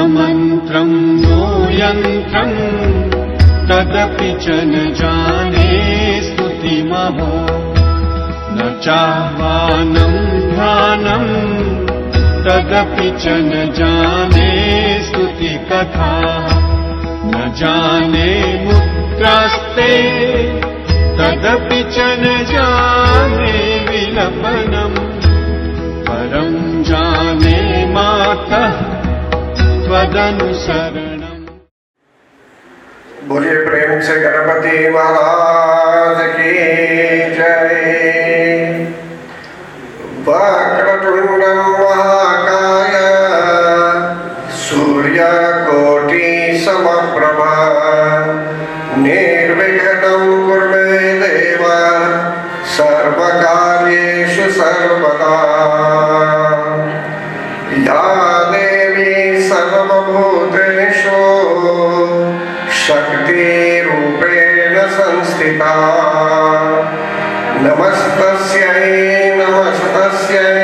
मंत्रं no यन्त्रं तदपि च न जाने स्तुतिमहो न चाह्वानं ध्यानं तदपि च न जाने स्तुतिकथा न जाने मुद्रास्ते तदपि च न जाने विलपनम् परं जाने मातः त्वदनुसरणम्। बोलिए प्रेम से गणपति महाराज की जय। वक्रतुंडं महाकाय सूर्यकोटि समप्रभा निर्विघ्नं कुरु मे देव सर्वकार्येषु सर्वदा। या देवी सर्वभूतेषु शक्तिरूपेण संस्थिता नमस्तस्यै नमस्तस्यै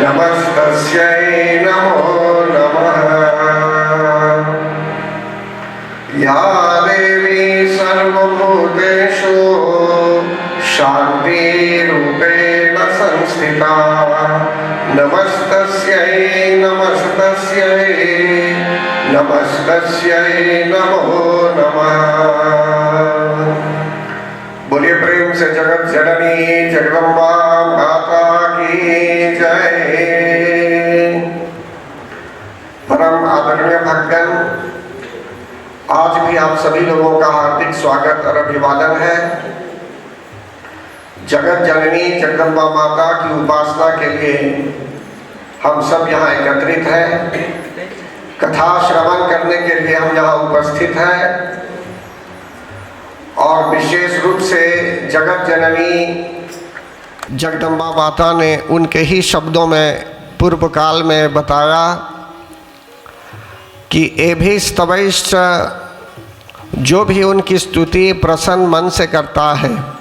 नमस्तस्यै नमो नमः। या देवी सर्वभूतेषु शान्तिरूपेण संस्थिता नमस्तस्यै नमस्तस्यै नमस्तस्यै नमो नमः। बोलिए प्रेम से जगत जननी जगदम्बा माता की जय। परम आदरणीय भक्तगण, आज भी आप सभी लोगों का हार्दिक स्वागत और अभिवादन है। जगत जननी जगदम्बा माता की उपासना के लिए हम सब यहाँ एकत्रित हैं। कथा श्रवण करने के लिए हम यहाँ उपस्थित हैं और विशेष रूप से जगत जननी जगदम्बा माता ने उनके ही शब्दों में पूर्व काल में बताया कि एभिस्तवैश्च, जो भी उनकी स्तुति प्रसन्न मन से करता है,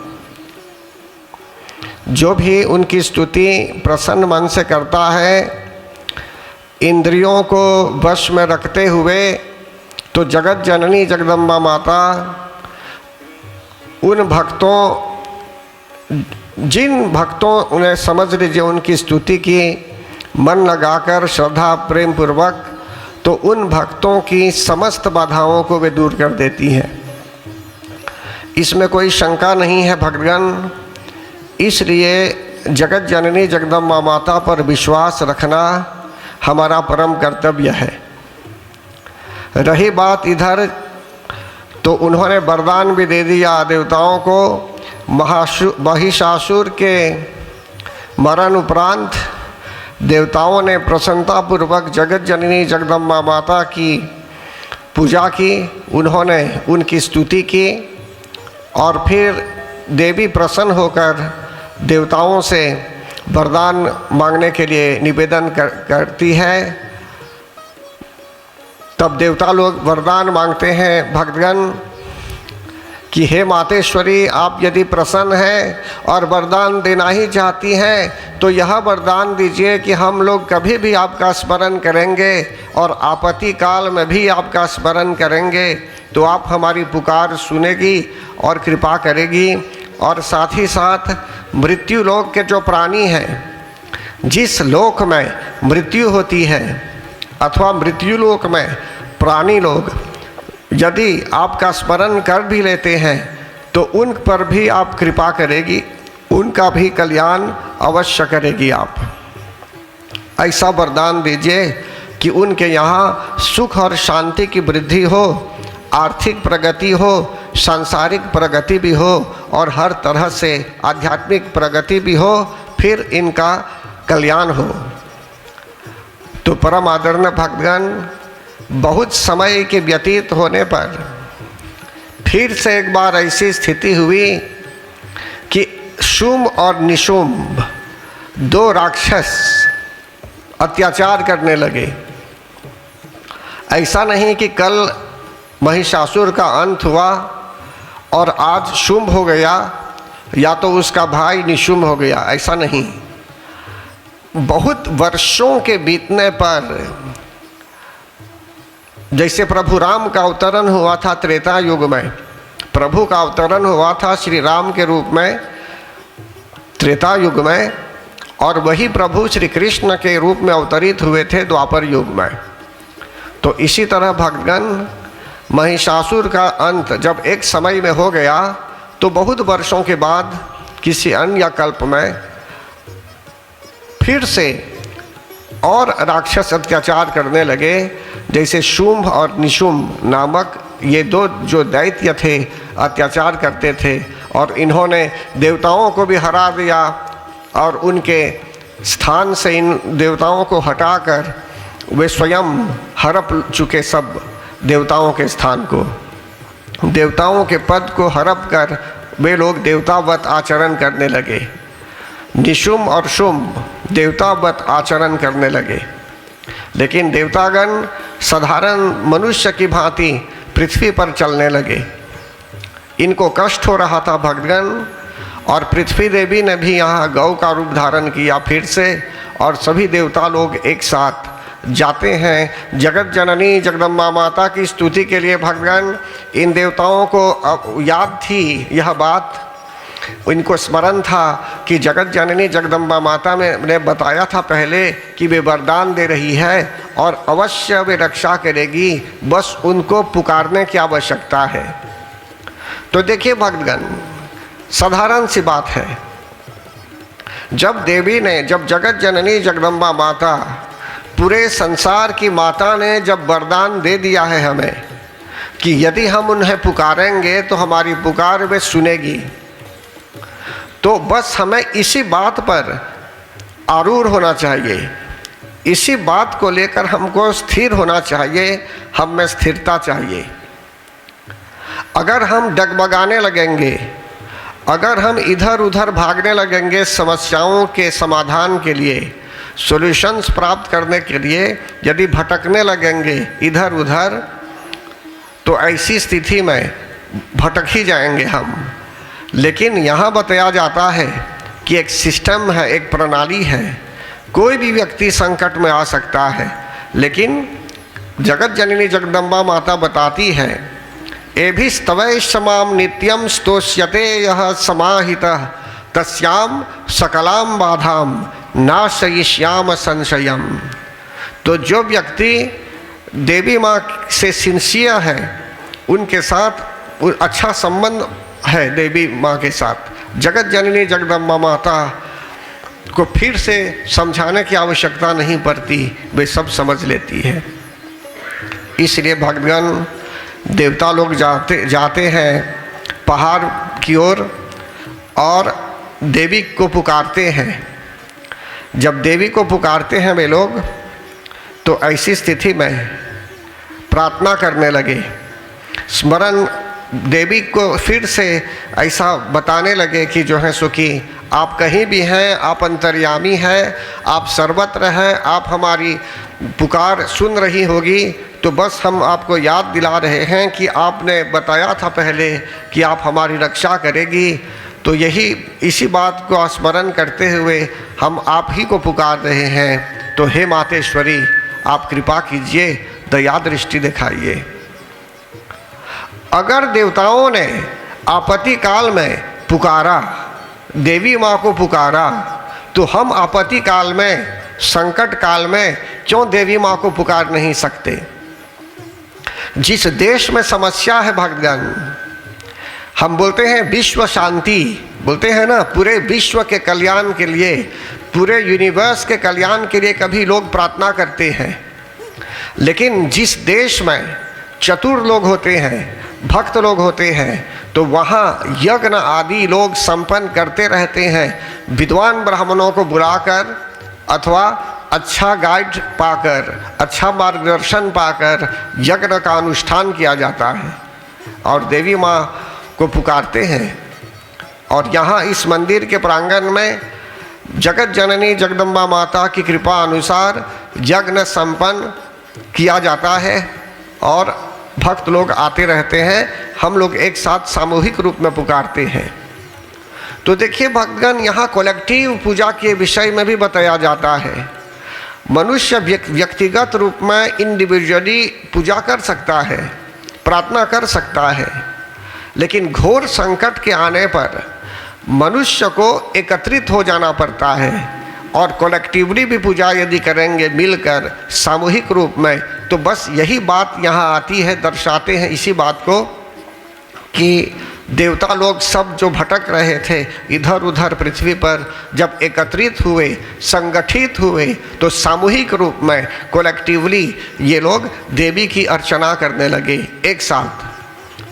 जो भी उनकी स्तुति प्रसन्न मन से करता है, इंद्रियों को वश में रखते हुए, तो जगत जननी जगदम्बा माता उन भक्तों, जिन भक्तों उन्हें समझ लीजिए उनकी स्तुति की मन लगाकर श्रद्धा प्रेम पूर्वक, तो उन भक्तों की समस्त बाधाओं को वे दूर कर देती हैं। इसमें कोई शंका नहीं है भक्तगण। इसलिए जगत जननी जगदम्बा माता पर विश्वास रखना हमारा परम कर्तव्य है। रही बात इधर, तो उन्होंने वरदान भी दे दिया देवताओं को। महिषासुर के मरण उपरांत देवताओं ने प्रसन्नतापूर्वक जगत जननी जगदम्बा माता की पूजा की, उन्होंने उनकी स्तुति की और फिर देवी प्रसन्न होकर देवताओं से वरदान मांगने के लिए निवेदन करती है। तब देवता लोग वरदान मांगते हैं भक्तगण कि हे मातेश्वरी, आप यदि प्रसन्न हैं और वरदान देना ही चाहती हैं तो यह वरदान दीजिए कि हम लोग कभी भी आपका स्मरण करेंगे और आपत्ति काल में भी आपका स्मरण करेंगे तो आप हमारी पुकार सुनेगी और कृपा करेगी। और साथ ही साथ मृत्यु लोक के जो प्राणी हैं, जिस लोक में मृत्यु होती है अथवा मृत्यु लोक में प्राणी लोग यदि आपका स्मरण कर भी लेते हैं तो उन पर भी आप कृपा करेगी, उनका भी कल्याण अवश्य करेगी। आप ऐसा वरदान दीजिए कि उनके यहाँ सुख और शांति की वृद्धि हो, आर्थिक प्रगति हो, सांसारिक प्रगति भी हो और हर तरह से आध्यात्मिक प्रगति भी हो, फिर इनका कल्याण हो। तो परम आदरणीय भक्तगण, बहुत समय के व्यतीत होने पर फिर से एक बार ऐसी स्थिति हुई कि शुंभ और निशुंभ दो राक्षस अत्याचार करने लगे। ऐसा नहीं कि कल महिषासुर का अंत हुआ और आज शुंभ हो गया या तो उसका भाई निशुंभ हो गया, ऐसा नहीं। बहुत वर्षों के बीतने पर जैसे प्रभु राम का अवतरण हुआ था त्रेता युग में, प्रभु का अवतरण हुआ था श्री राम के रूप में त्रेता युग में, और वही प्रभु श्री कृष्ण के रूप में अवतरित हुए थे द्वापर युग में। तो इसी तरह भक्तगण महिषासुर का अंत जब एक समय में हो गया तो बहुत वर्षों के बाद किसी अन्य कल्प में फिर से और राक्षस अत्याचार करने लगे। जैसे शुंभ और निशुंभ नामक ये दो जो दैत्य थे अत्याचार करते थे, और इन्होंने देवताओं को भी हरा दिया और उनके स्थान से इन देवताओं को हटाकर वे स्वयं हड़प चुके सब देवताओं के स्थान को, देवताओं के पद को हड़प कर वे लोग देवतावत आचरण करने लगे। निशुंभ और शुंभ देवतावत आचरण करने लगे, लेकिन देवतागण साधारण मनुष्य की भांति पृथ्वी पर चलने लगे। इनको कष्ट हो रहा था भक्तगण, और पृथ्वी देवी ने भी यहाँ गौ का रूप धारण किया फिर से, और सभी देवता लोग एक साथ जाते हैं जगत जननी जगदम्बा माता की स्तुति के लिए। भगवान इन देवताओं को याद थी यह बात, इनको स्मरण था कि जगत जननी जगदम्बा माता ने बताया था पहले कि वे वरदान दे रही है और अवश्य वे रक्षा करेगी, बस उनको पुकारने की आवश्यकता है। तो देखिए भक्तगण, साधारण सी बात है, जब देवी ने, जब जगत जननी जगदम्बा माता, पूरे संसार की माता ने जब वरदान दे दिया है हमें कि यदि हम उन्हें पुकारेंगे तो हमारी पुकार वे सुनेगी, तो बस हमें इसी बात पर आरूढ़ होना चाहिए, इसी बात को लेकर हमको स्थिर होना चाहिए, हम में स्थिरता चाहिए। अगर हम डगमगाने लगेंगे, अगर हम इधर उधर भागने लगेंगे समस्याओं के समाधान के लिए, सॉल्यूशंस प्राप्त करने के लिए, यदि भटकने लगेंगे इधर उधर, तो ऐसी स्थिति में भटक ही जाएंगे हम। लेकिन यहाँ बताया जाता है कि एक सिस्टम है, एक प्रणाली है, कोई भी व्यक्ति संकट में आ सकता है, लेकिन जगत जननी जगदम्बा माता बताती है, एभि स्तवै समाम नित्यम स्तोष्यते यह समाहितः तस्याम सकलाम बाधाम नाशयिष्याम संशयम। तो जो व्यक्ति देवी माँ से सिंसियर है, उनके साथ अच्छा संबंध है देवी माँ के साथ, जगत जननी जगदम्बा माता को फिर से समझाने की आवश्यकता नहीं पड़ती, वे सब समझ लेती है। इसलिए भगवान देवता लोग जाते हैं पहाड़ की ओर और देवी को पुकारते हैं। जब देवी को पुकारते हैं वे लोग, तो ऐसी स्थिति में प्रार्थना करने लगे, स्मरण देवी को फिर से ऐसा बताने लगे कि जो है सो कि आप कहीं भी हैं, आप अंतर्यामी हैं, आप सर्वत्र हैं, आप हमारी पुकार सुन रही होगी, तो बस हम आपको याद दिला रहे हैं कि आपने बताया था पहले कि आप हमारी रक्षा करेगी। तो यही इसी बात को स्मरण करते हुए हम आप ही को पुकार रहे हैं। तो हे मातेश्वरी, आप कृपा कीजिए, दया दृष्टि दिखाइए। अगर देवताओं ने आपत्ति काल में पुकारा, देवी माँ को पुकारा, तो हम आपत्ति काल में, संकट काल में क्यों देवी माँ को पुकार नहीं सकते? जिस देश में समस्या है भक्तगण, हम बोलते हैं विश्व शांति, बोलते हैं ना, पूरे विश्व के कल्याण के लिए, पूरे यूनिवर्स के कल्याण के लिए कभी लोग प्रार्थना करते हैं। लेकिन जिस देश में चतुर लोग होते हैं, भक्त लोग होते हैं, तो वहाँ यज्ञ आदि लोग संपन्न करते रहते हैं, विद्वान ब्राह्मणों को बुलाकर अथवा अच्छा गाइड पाकर, अच्छा मार्गदर्शन पाकर यज्ञ का अनुष्ठान किया जाता है और देवी माँ को पुकारते हैं। और यहाँ इस मंदिर के प्रांगण में जगत जननी जगदम्बा माता की कृपा अनुसार यज्ञ संपन्न किया जाता है और भक्त लोग आते रहते हैं, हम लोग एक साथ सामूहिक रूप में पुकारते हैं। तो देखिए भक्तगण, यहाँ कलेक्टिव पूजा के विषय में भी बताया जाता है। मनुष्य व्यक्तिगत रूप में इंडिविजुअली पूजा कर सकता है, प्रार्थना कर सकता है, लेकिन घोर संकट के आने पर मनुष्य को एकत्रित हो जाना पड़ता है और कलेक्टिवली भी पूजा यदि करेंगे मिलकर सामूहिक रूप में, तो बस यही बात यहाँ आती है, दर्शाते हैं इसी बात को कि देवता लोग सब जो भटक रहे थे इधर उधर पृथ्वी पर, जब एकत्रित हुए, संगठित हुए, तो सामूहिक रूप में कलेक्टिवली ये लोग देवी की अर्चना करने लगे एक साथ।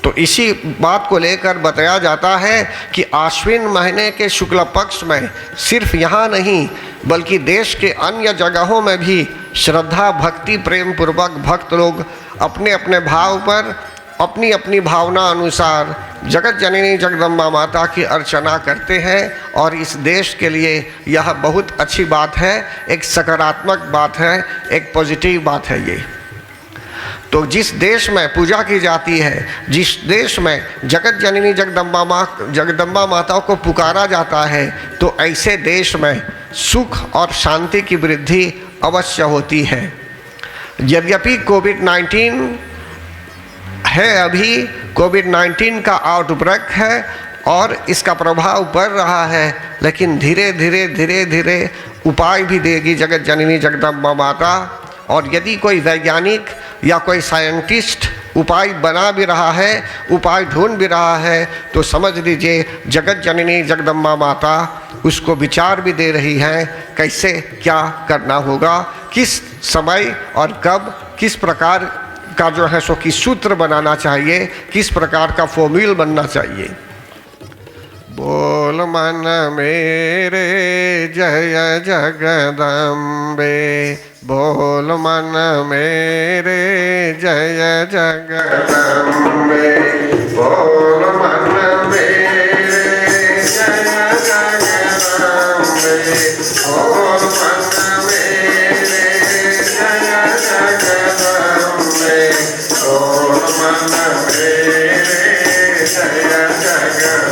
तो इसी बात को लेकर बताया जाता है कि आश्विन महीने के शुक्ल पक्ष में सिर्फ यहाँ नहीं बल्कि देश के अन्य जगहों में भी श्रद्धा भक्ति प्रेम पूर्वक भक्त लोग अपने अपने भाव पर अपनी अपनी भावना अनुसार जगत जननी जगदम्बा माता की अर्चना करते हैं। और इस देश के लिए यह बहुत अच्छी बात है, एक सकारात्मक बात है, एक पॉजिटिव बात है ये। तो जिस देश में पूजा की जाती है, जिस देश में जगत जननी जगदम्बा माता को पुकारा जाता है, तो ऐसे देश में सुख और शांति की वृद्धि अवश्य होती है। यद्यपि कोविड-19 है, अभी कोविड-19 का आउटब्रेक है और इसका प्रभाव बढ़ रहा है, लेकिन धीरे धीरे उपाय भी देगी जगत जननी जगदम्बा माता। और यदि कोई वैज्ञानिक या कोई साइंटिस्ट उपाय बना भी रहा है, उपाय ढूंढ भी रहा है, तो समझ लीजिए जगत जननी जगदम्बा माता उसको विचार भी दे रही है कैसे क्या करना होगा, किस समय और कब किस प्रकार का जो है सो कि सूत्र बनाना चाहिए, किस प्रकार का फॉर्मूल बनना चाहिए। बोल मन मेरे जय जगदम्बे, बोल मन मेरे जय जगदम्बे, बोल मन मेरे जय जगदम्बे, बोल मन मेरे जय जगदम्बे, बोल मन मेरे जय जगदम्बे, बोल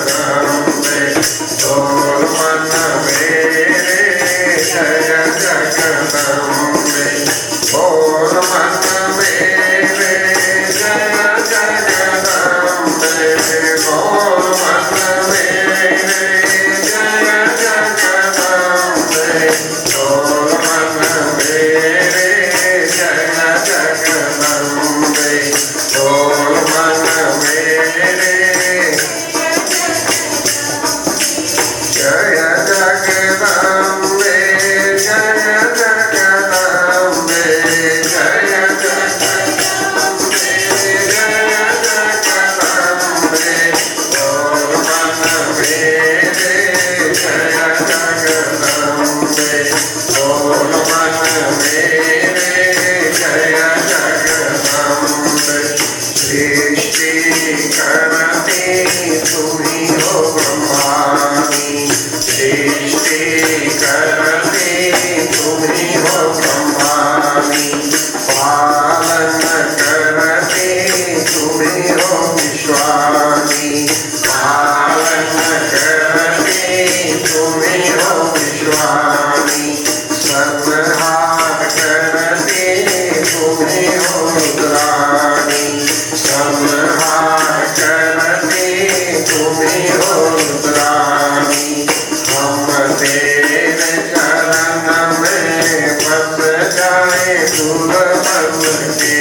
मन मेरे जय जगदम्बे, बोल मन मेरे जय जगदम्बे, बोल मन मेरे जय जगदम्बे, बोल मन मेरे जय जगदम्बे, बोल मन मेरे जय जगदम्बे, जय जगदम्बे, जय जगदम्बे, जय जगदम्बे, बोल मन मेरे जय जगदम्बे, बोल मन मेरे जय जगदम्बे। सृष्टि करती तुम्ही हो ब्रह्मानी, सृष्टि करती तुम्ही हो ब्रह्मानी, पालन करती तुम्ही हो विश्वानी, पालन करती तुम्ही हो विश्वानी, संहार करती तुम्ही हो रुद्राणी, संहार करती तुम्ही हो रुद्राणी। हम तेरे चरण में बस जाए दूर बन के,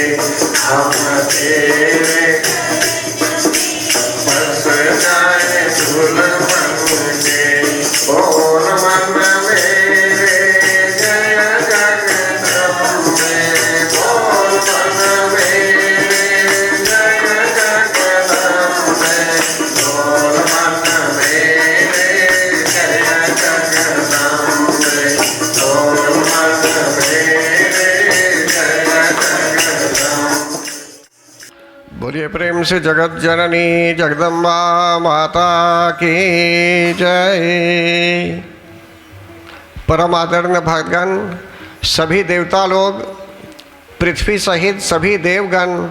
हम तेरे बस जाए दूर बन के, बोल मन मेरे जय जगदम्बे, बोल मन मेरे जय जगदम्बे, बोल मन मेरे जय जगदम्बे, बोल मन मेरे जय जगदम्बे। बोलिए प्रेम से जगत जननी जगदम्बा माता की जय। परम आदरणीय भक्तगण, सभी देवता लोग पृथ्वी सहित सभी देवगण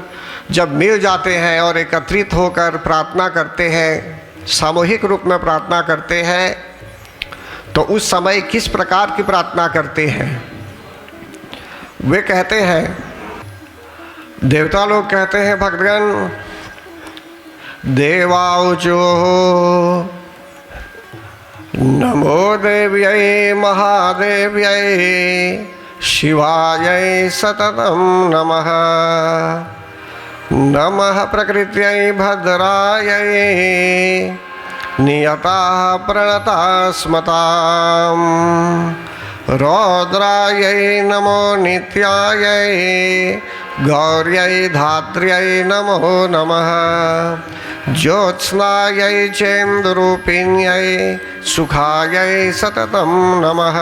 जब मिल जाते हैं और एकत्रित होकर प्रार्थना करते हैं, सामूहिक रूप में प्रार्थना करते हैं, तो उस समय किस प्रकार की प्रार्थना करते हैं? वे कहते हैं, देवता लोग कहते हैं भक्तगण, देवाऊचो नमो देव्यै महादेव्यै शिवायै सततं नमः। नमः प्रकृत्यै भद्रायै नियताः प्रणताः स्मताम्। रौद्रायै नमो नित्यायै गौर्यै धात्र्यै नमो नमः। ज्योत्स्नायै चेन्दुरूपिण्यै सुखायै सततं नमः।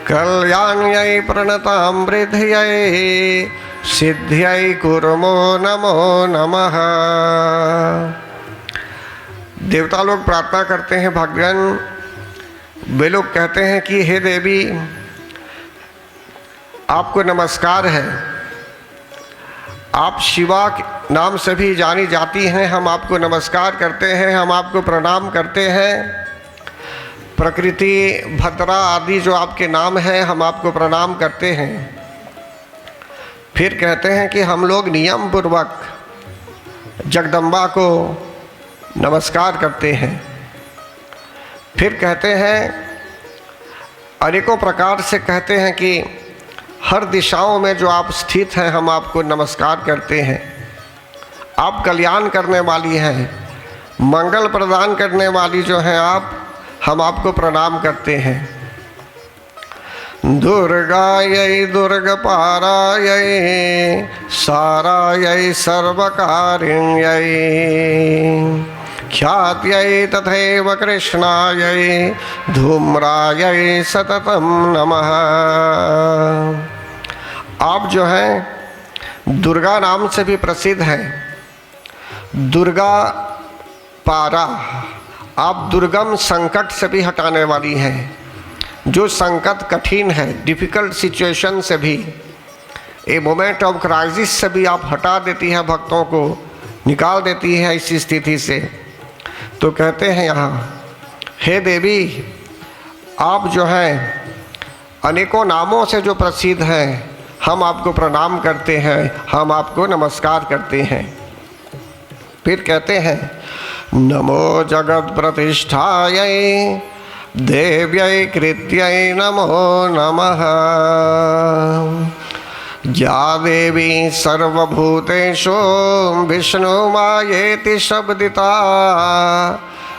कल्याण्यै प्रणतामृध्यै सिद्ध्यै कुर्मो नमो नमः। देवता लोग प्रार्थना करते हैं भगवान, वे लोग कहते हैं कि हे देवी, आपको नमस्कार है, आप शिवा नाम से भी जानी जाती हैं, हम आपको नमस्कार करते हैं, हम आपको प्रणाम करते हैं। प्रकृति भद्रा आदि जो आपके नाम हैं, हम आपको प्रणाम करते हैं। फिर कहते हैं कि हम लोग नियम पूर्वक जगदम्बा को नमस्कार करते हैं। फिर कहते हैं, अनेकों प्रकार से कहते हैं कि हर दिशाओं में जो आप स्थित हैं, हम आपको नमस्कार करते हैं। आप कल्याण करने वाली हैं, मंगल प्रदान करने वाली जो हैं आप, हम आपको प्रणाम करते हैं। दुर्गायै दुर्गपारायै सारायै सर्वकारिण्यै ख्यात्यै तथैव कृष्णायै धूम्रायै सततं नमः। आप जो हैं दुर्गा नाम से भी प्रसिद्ध हैं। दुर्गा पारा, आप दुर्गम संकट से भी हटाने वाली हैं। जो संकट कठिन है, डिफ़िकल्ट सिचुएशन से भी, ए मोमेंट ऑफ क्राइसिस से भी आप हटा देती हैं, भक्तों को निकाल देती है इस स्थिति से। तो कहते हैं यहाँ, हे देवी, आप जो हैं अनेकों नामों से जो प्रसिद्ध हैं, हम आपको प्रणाम करते हैं, हम आपको नमस्कार करते हैं। फिर कहते हैं, नमो जगत प्रतिष्ठायै देव्यै कृत्यै नमो नमः। या देवी सर्वभूतेषु विष्णुमायेति शब्दिता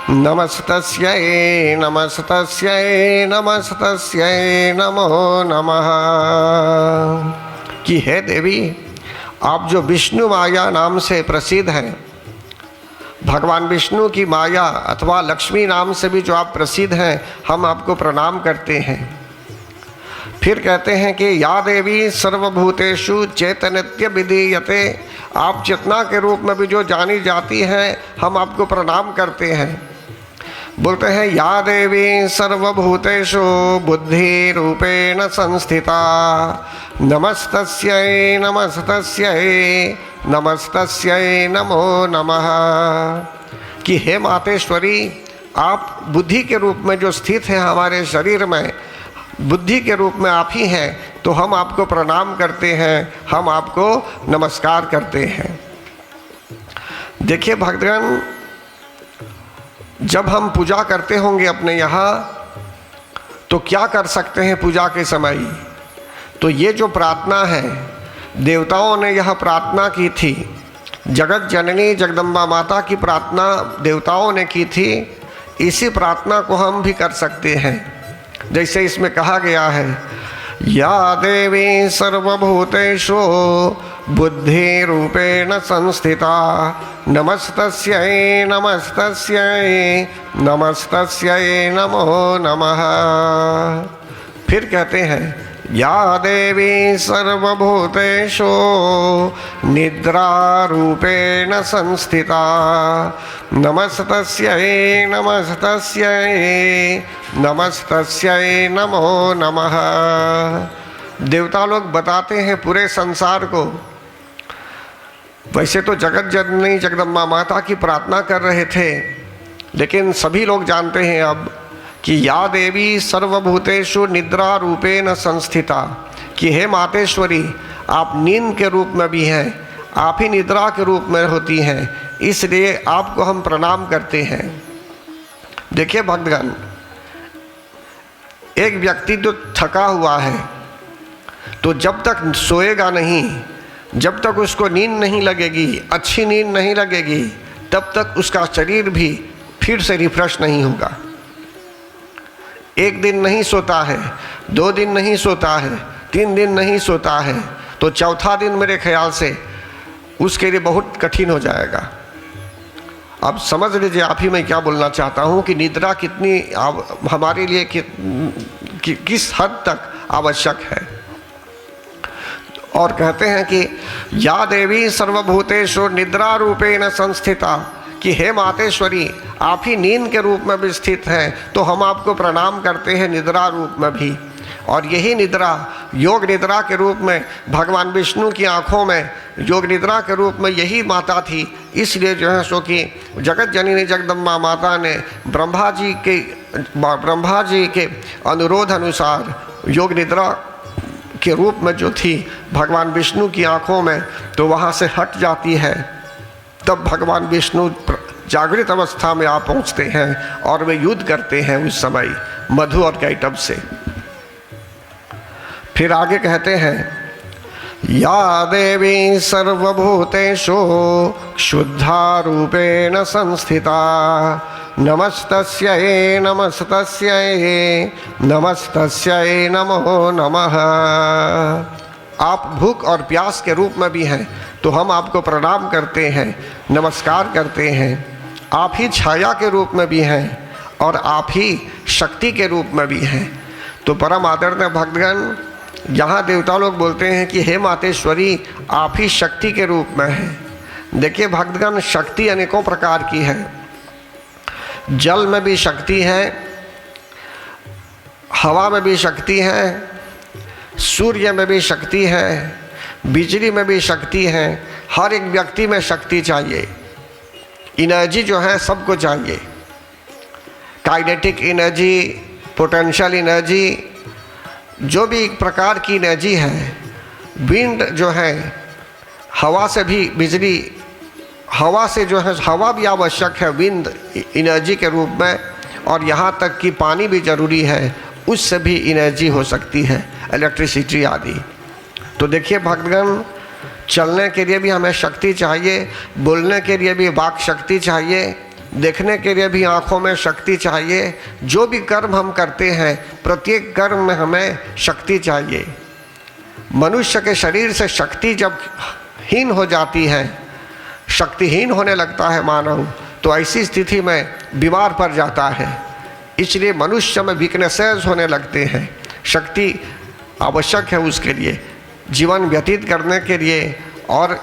नमस्तस्यै नमस्तस्यै नमस्तस्यै नमो नमः। कि हे देवी, आप जो विष्णु माया नाम से प्रसिद्ध हैं, भगवान विष्णु की माया अथवा लक्ष्मी नाम से भी जो आप प्रसिद्ध हैं, हम आपको प्रणाम करते हैं। फिर कहते हैं कि या देवी सर्वभूतेषु चैतन्य विधीयते, आप चेतना के रूप में भी जो जानी जाती हैं, हम आपको प्रणाम करते हैं। बोलते हैं, या देवी सर्वभूतेषु बुद्धि रूपेण संस्थिता नमस्तस्यै नमस्तस्यै नमस्तस्यै नमो नमः। कि हे मातेश्वरी, आप बुद्धि के रूप में जो स्थित हैं हमारे शरीर में, बुद्धि के रूप में आप ही हैं, तो हम आपको प्रणाम करते हैं, हम आपको नमस्कार करते हैं। देखिए भक्तगण, जब हम पूजा करते होंगे अपने यहाँ, तो क्या कर सकते हैं पूजा के समय? तो ये जो प्रार्थना है, देवताओं ने यह प्रार्थना की थी, जगत जननी जगदम्बा माता की प्रार्थना देवताओं ने की थी। इसी प्रार्थना को हम भी कर सकते हैं। जैसे इसमें कहा गया है, या देवी सर्वभूतेषु बुद्धि रूपेण संस्थिता नमस्तस्यै नमस्तस्यै नमस्तस्यै नमो नमः। फिर कहते हैं, या देवी सर्वभूतेषु निद्रा रूपेण संस्थिता नमस्तस्यै नमस्तस्यै नमस्तस्यै नमो नमः। देवता लोग बताते हैं पूरे संसार को, वैसे तो जगत जननी जगदम्बा माता की प्रार्थना कर रहे थे, लेकिन सभी लोग जानते हैं अब कि या देवी सर्वभूतेषु निद्रा रूपेण संस्थिता, कि हे मातेश्वरी, आप नींद के रूप में भी हैं, आप ही निद्रा के रूप में होती हैं, इसलिए आपको हम प्रणाम करते हैं। देखिए भक्तगण, एक व्यक्ति जो थका हुआ है तो जब तक सोएगा नहीं, जब तक उसको नींद नहीं लगेगी, अच्छी नींद नहीं लगेगी, तब तक उसका शरीर भी फिर से रिफ्रेश नहीं होगा। एक दिन नहीं सोता है, 2 दिन नहीं सोता है, 3 दिन नहीं सोता है, तो चौथा दिन मेरे ख्याल से उसके लिए बहुत कठिन हो जाएगा। अब समझ लीजिए आप ही मैं क्या बोलना चाहता हूँ कि निद्रा कितनी हमारे लिए किस हद तक आवश्यक है। और कहते हैं कि या देवी सर्वभूतेषु निद्रा रूपेण संस्थिता, कि हे मातेश्वरी, आप ही नींद के रूप में भी स्थित हैं, तो हम आपको प्रणाम करते हैं निद्रा रूप में भी। और यही निद्रा योग निद्रा के रूप में भगवान विष्णु की आँखों में योग निद्रा के रूप में यही माता थी। इसलिए जो है सो कि जगत जननी जगदम्बा माता ने ब्रह्मा जी के अनुरोध अनुसार योग निद्रा के रूप में जो थी भगवान विष्णु की आँखों में, तो वहाँ से हट जाती है। तब भगवान विष्णु जागृत अवस्था में आ पहुँचते हैं और वे युद्ध करते हैं उस समय मधु और कैटभ से। फिर आगे कहते हैं, या देवी सर्वभूतेषु क्षुद्धा रूपेण संस्थिता, नमस्तस्यै नमस्तस्यै नमस्तस्यै नमो नमः। आप भूख और प्यास के रूप में भी हैं, तो हम आपको प्रणाम करते हैं, नमस्कार करते हैं। आप ही छाया के रूप में भी हैं और आप ही शक्ति के रूप में भी हैं। तो परम आदरणीय भक्तगण, यहाँ देवता लोग बोलते हैं कि हे मातेश्वरी, आप ही शक्ति के रूप में हैं। देखिए भक्तगण, शक्ति अनेकों प्रकार की है। जल में भी शक्ति है, हवा में भी शक्ति है, सूर्य में भी शक्ति है, बिजली में भी शक्ति है। हर एक व्यक्ति में शक्ति चाहिए, एनर्जी जो है सबको चाहिए। काइनेटिक एनर्जी, पोटेंशियल एनर्जी, जो भी एक प्रकार की एनर्जी है। विंड जो है, हवा से भी बिजली, हवा से जो है हवा भी आवश्यक है विंड एनर्जी के रूप में। और यहाँ तक कि पानी भी जरूरी है, उससे भी एनर्जी हो सकती है, इलेक्ट्रिसिटी आदि। तो देखिए भक्तगण, चलने के लिए भी हमें शक्ति चाहिए, बोलने के लिए भी वाक शक्ति चाहिए, देखने के लिए भी आँखों में शक्ति चाहिए। जो भी कर्म हम करते हैं, प्रत्येक कर्म में हमें शक्ति चाहिए। मनुष्य के शरीर से शक्ति जब हीन हो जाती है, शक्तिहीन होने लगता है मानव, तो ऐसी स्थिति में बीमार पड़ जाता है। इसलिए मनुष्य में वीकनेसेस होने लगते हैं। शक्ति आवश्यक है उसके लिए, जीवन व्यतीत करने के लिए और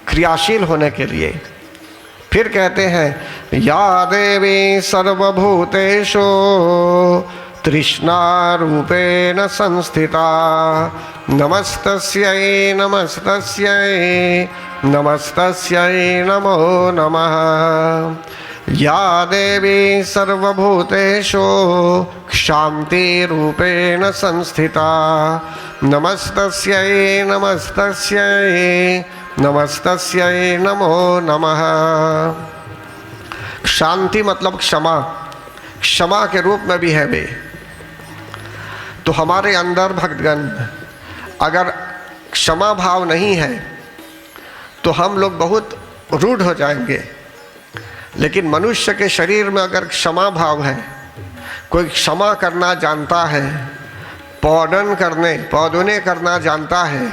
क्रियाशील होने के लिए। फिर कहते हैं, या देवी सर्वभूतेषु तृष्णा रूपेण संस्थिता, नमस्तस्यै नमस्तस्यै नमस्तस्यै नमो नमः। या देवी सर्वभूतेषु शांति रूपेण संस्थिता, नमस्तस्यै नमस्तस्यै नमस्तस्यै नमो नमः। शांति मतलब क्षमा, क्षमा के रूप में भी है वे। तो हमारे अंदर भक्तगण अगर क्षमा भाव नहीं है तो हम लोग बहुत रूढ़ हो जाएंगे। लेकिन मनुष्य के शरीर में अगर क्षमा भाव है, कोई क्षमा करना जानता है, पौधने करना जानता है,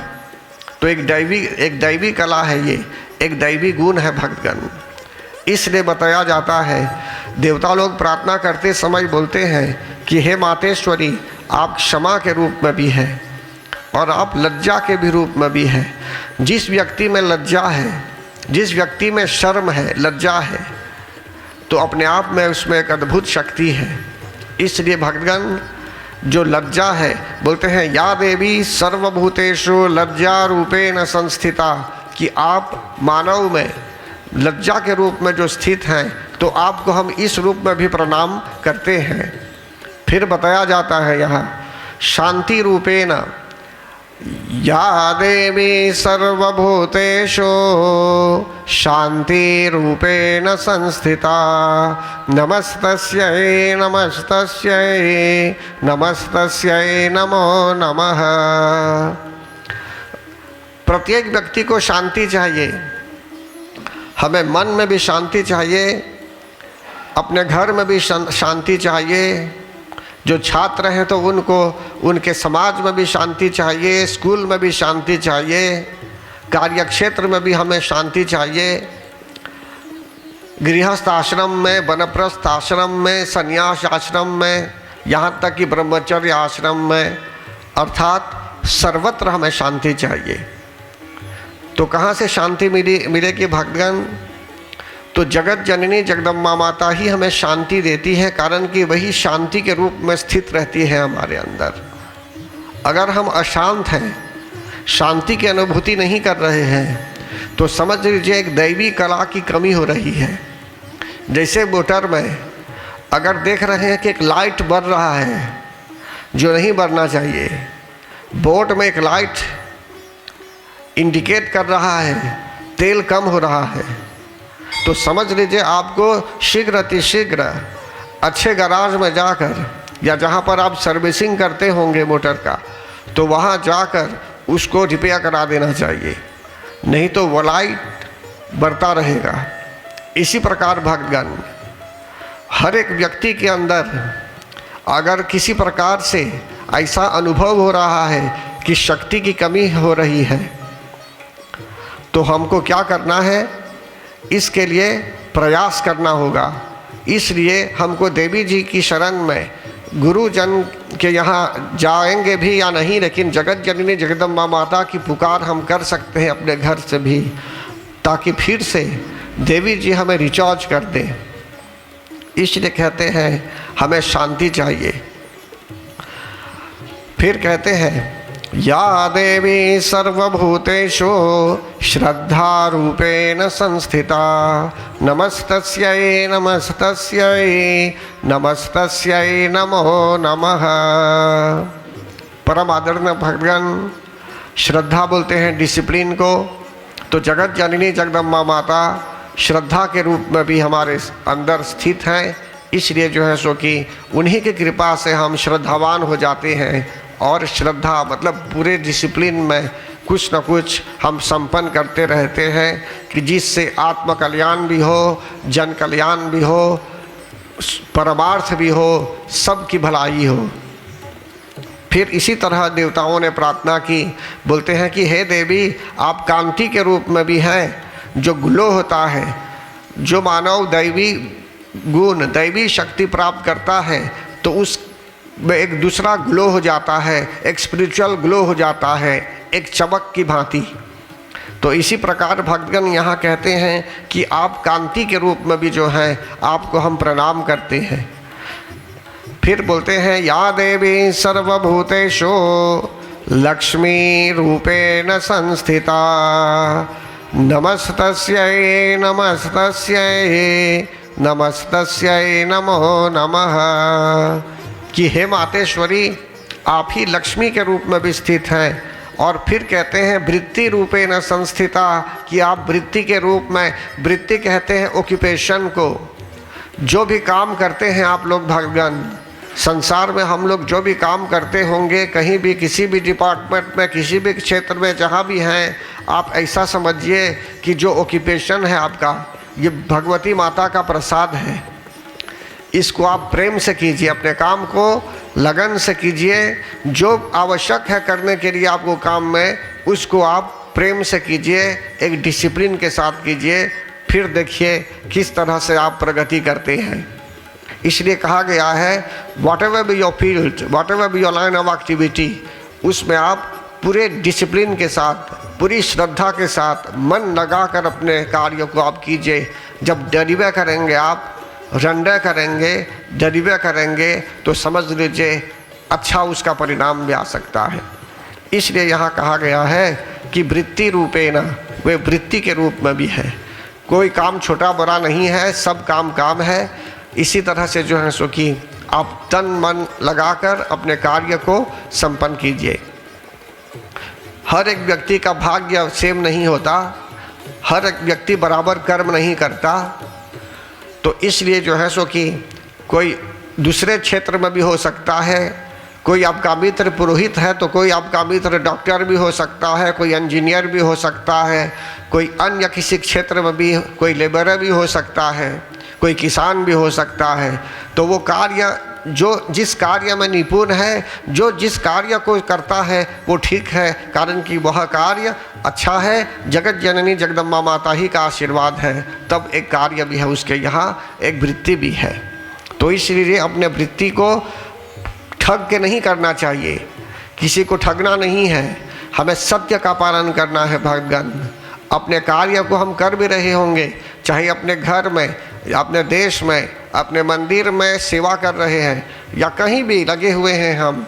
तो एक दैवी कला है, ये एक दैवी गुण है भक्तगण। इसलिए बताया जाता है, देवता लोग प्रार्थना करते समय बोलते हैं कि हे मातेश्वरी, आप क्षमा के रूप में भी हैं और आप लज्जा के भी रूप में भी हैं। जिस व्यक्ति में लज्जा है, जिस व्यक्ति में शर्म है, लज्जा है, तो अपने आप में उसमें एक अद्भुत शक्ति है। इसलिए भक्तगण, जो लज्जा है, बोलते हैं या देवी सर्वभूतेषु लज्जा रूपेण संस्थिता, कि आप मानव में लज्जा के रूप में जो स्थित हैं, तो आपको हम इस रूप में भी प्रणाम करते हैं। फिर बताया जाता है यहाँ शांति रूपेण, या देवी सर्वभूतेषु शान्तिरूपेण संस्थिता नमस्तस्यै नमस्तस्यै नमस्तस्यै नमो नमः। प्रत्येक व्यक्ति को शांति चाहिए, हमें मन में भी शांति चाहिए, अपने घर में भी शांति चाहिए। जो छात्र हैं तो उनको उनके समाज में भी शांति चाहिए, स्कूल में भी शांति चाहिए, कार्यक्षेत्र में भी हमें शांति चाहिए, गृहस्थ आश्रम में, वनप्रस्थ आश्रम में, संन्यास आश्रम में, यहाँ तक कि ब्रह्मचर्य आश्रम में, अर्थात सर्वत्र हमें शांति चाहिए। तो कहाँ से शांति मिलेगी भक्तगण? तो जगत जननी जगदम्बा माता ही हमें शांति देती है, कारण कि वही शांति के रूप में स्थित रहती है हमारे अंदर। अगर हम अशांत हैं, शांति की अनुभूति नहीं कर रहे हैं, तो समझ लीजिए एक दैवी कला की कमी हो रही है। जैसे मोटर में अगर देख रहे हैं कि एक लाइट बढ़ रहा है जो नहीं बढ़ना चाहिए, बोट में एक लाइट इंडिकेट कर रहा है तेल कम हो रहा है, तो समझ लीजिए आपको शीघ्र अतिशीघ्र अच्छे गराज में जाकर या जहाँ पर आप सर्विसिंग करते होंगे मोटर का, तो वहाँ जाकर उसको रिपेयर करा देना चाहिए, नहीं तो वो लाइट बढ़ता रहेगा। इसी प्रकार भक्तगण, हर एक व्यक्ति के अंदर अगर किसी प्रकार से ऐसा अनुभव हो रहा है कि शक्ति की कमी हो रही है, तो हमको क्या करना है? इसके लिए प्रयास करना होगा। इसलिए हमको देवी जी की शरण में गुरुजन के यहाँ जाएंगे भी या नहीं, लेकिन जगत जननी जगदम्बा माता की पुकार हम कर सकते हैं अपने घर से भी, ताकि फिर से देवी जी हमें रिचार्ज कर दें। इसलिए कहते हैं हमें शांति चाहिए। फिर कहते हैं या देवी सर्वभूतेषु श्रद्धारूपेण संस्थिता नमस्तस्यै नमस्तस्यै नमस्तस्यै नमो नमः। परम आदरणीय भक्तगण, श्रद्धा बोलते हैं डिसिप्लिन को, तो जगत जननी जगदम्बा माता श्रद्धा के रूप में भी हमारे अंदर स्थित हैं। इसलिए जो है सो कि उन्हीं की कृपा से हम श्रद्धावान हो जाते हैं, और श्रद्धा मतलब पूरे डिसिप्लिन में कुछ न कुछ हम संपन्न करते रहते हैं कि जिससे आत्म कल्याण भी हो, जन कल्याण भी हो, परमार्थ भी हो, सबकी भलाई हो। फिर इसी तरह देवताओं ने प्रार्थना की, बोलते हैं कि हे देवी, आप कांति के रूप में भी हैं, जो ग्लो होता है, जो मानव दैवी गुण, दैवी शक्ति प्राप्त करता है तो उस में एक दूसरा ग्लो हो जाता है, एक स्पिरिचुअल ग्लो हो जाता है, एक चमक की भांति। तो इसी प्रकार भक्तगण यहाँ कहते हैं कि आप कांति के रूप में भी जो हैं, आपको हम प्रणाम करते हैं। फिर बोलते हैं या देवी सर्वभूतेषु लक्ष्मी रूपेण संस्थिता नमस्तस्यै नमस्तस्यै नमस्तस्यै नमो नमः। कि हे मातेश्वरी, आप ही लक्ष्मी के रूप में भी स्थित हैं। और फिर कहते हैं वृत्ति रूपेण संस्थिता, कि आप वृत्ति के रूप में, वृत्ति कहते हैं ऑक्यूपेशन को, जो भी काम करते हैं आप लोग भगवान संसार में, हम लोग जो भी काम करते होंगे, कहीं भी किसी भी डिपार्टमेंट में, किसी भी क्षेत्र में जहाँ भी हैं, आप ऐसा समझिए कि जो ऑक्यूपेशन है आपका, ये भगवती माता का प्रसाद है। इसको आप प्रेम से कीजिए, अपने काम को लगन से कीजिए, जो आवश्यक है करने के लिए आपको काम में, उसको आप प्रेम से कीजिए, एक डिसिप्लिन के साथ कीजिए। फिर देखिए किस तरह से आप प्रगति करते हैं। इसलिए कहा गया है what ever be your field, what ever be your line of activity, उसमें आप पूरे डिसिप्लिन के साथ, पूरी श्रद्धा के साथ मन लगाकर अपने कार्यों को आप कीजिए। जब डिलीवर करेंगे, आप रंडे करेंगे, डिलीवर करेंगे, तो समझ लीजिए अच्छा उसका परिणाम भी आ सकता है। इसलिए यहाँ कहा गया है कि वृत्ति रूपेण, वे वृत्ति के रूप में भी है। कोई काम छोटा बड़ा नहीं है, सब काम काम है। इसी तरह से जो है सो कि आप तन मन लगाकर अपने कार्य को संपन्न कीजिए। हर एक व्यक्ति का भाग्य सेम नहीं होता, हर एक व्यक्ति बराबर कर्म नहीं करता। तो इसलिए जो है सो कि कोई दूसरे क्षेत्र में भी हो सकता है, कोई आपका मित्र पुरोहित है तो कोई आपका मित्र डॉक्टर भी हो सकता है, कोई इंजीनियर भी हो सकता है, कोई अन्य किसी क्षेत्र में भी कोई लेबरर भी हो सकता है, कोई किसान भी हो सकता है। तो वो कार्य जो जिस कार्य में निपुण है, जो जिस कार्य को करता है वो ठीक है, कारण कि वह कार्य अच्छा है, जगत जननी जगदम्बा माता ही का आशीर्वाद है, तब एक कार्य भी है उसके यहाँ, एक वृत्ति भी है। तो इसलिए अपने वृत्ति को ठग के नहीं करना चाहिए, किसी को ठगना नहीं है, हमें सत्य का पालन करना है भगवान। अपने कार्य को हम कर भी रहे होंगे, चाहे अपने घर में, अपने देश में, अपने मंदिर में सेवा कर रहे हैं या कहीं भी लगे हुए हैं हम,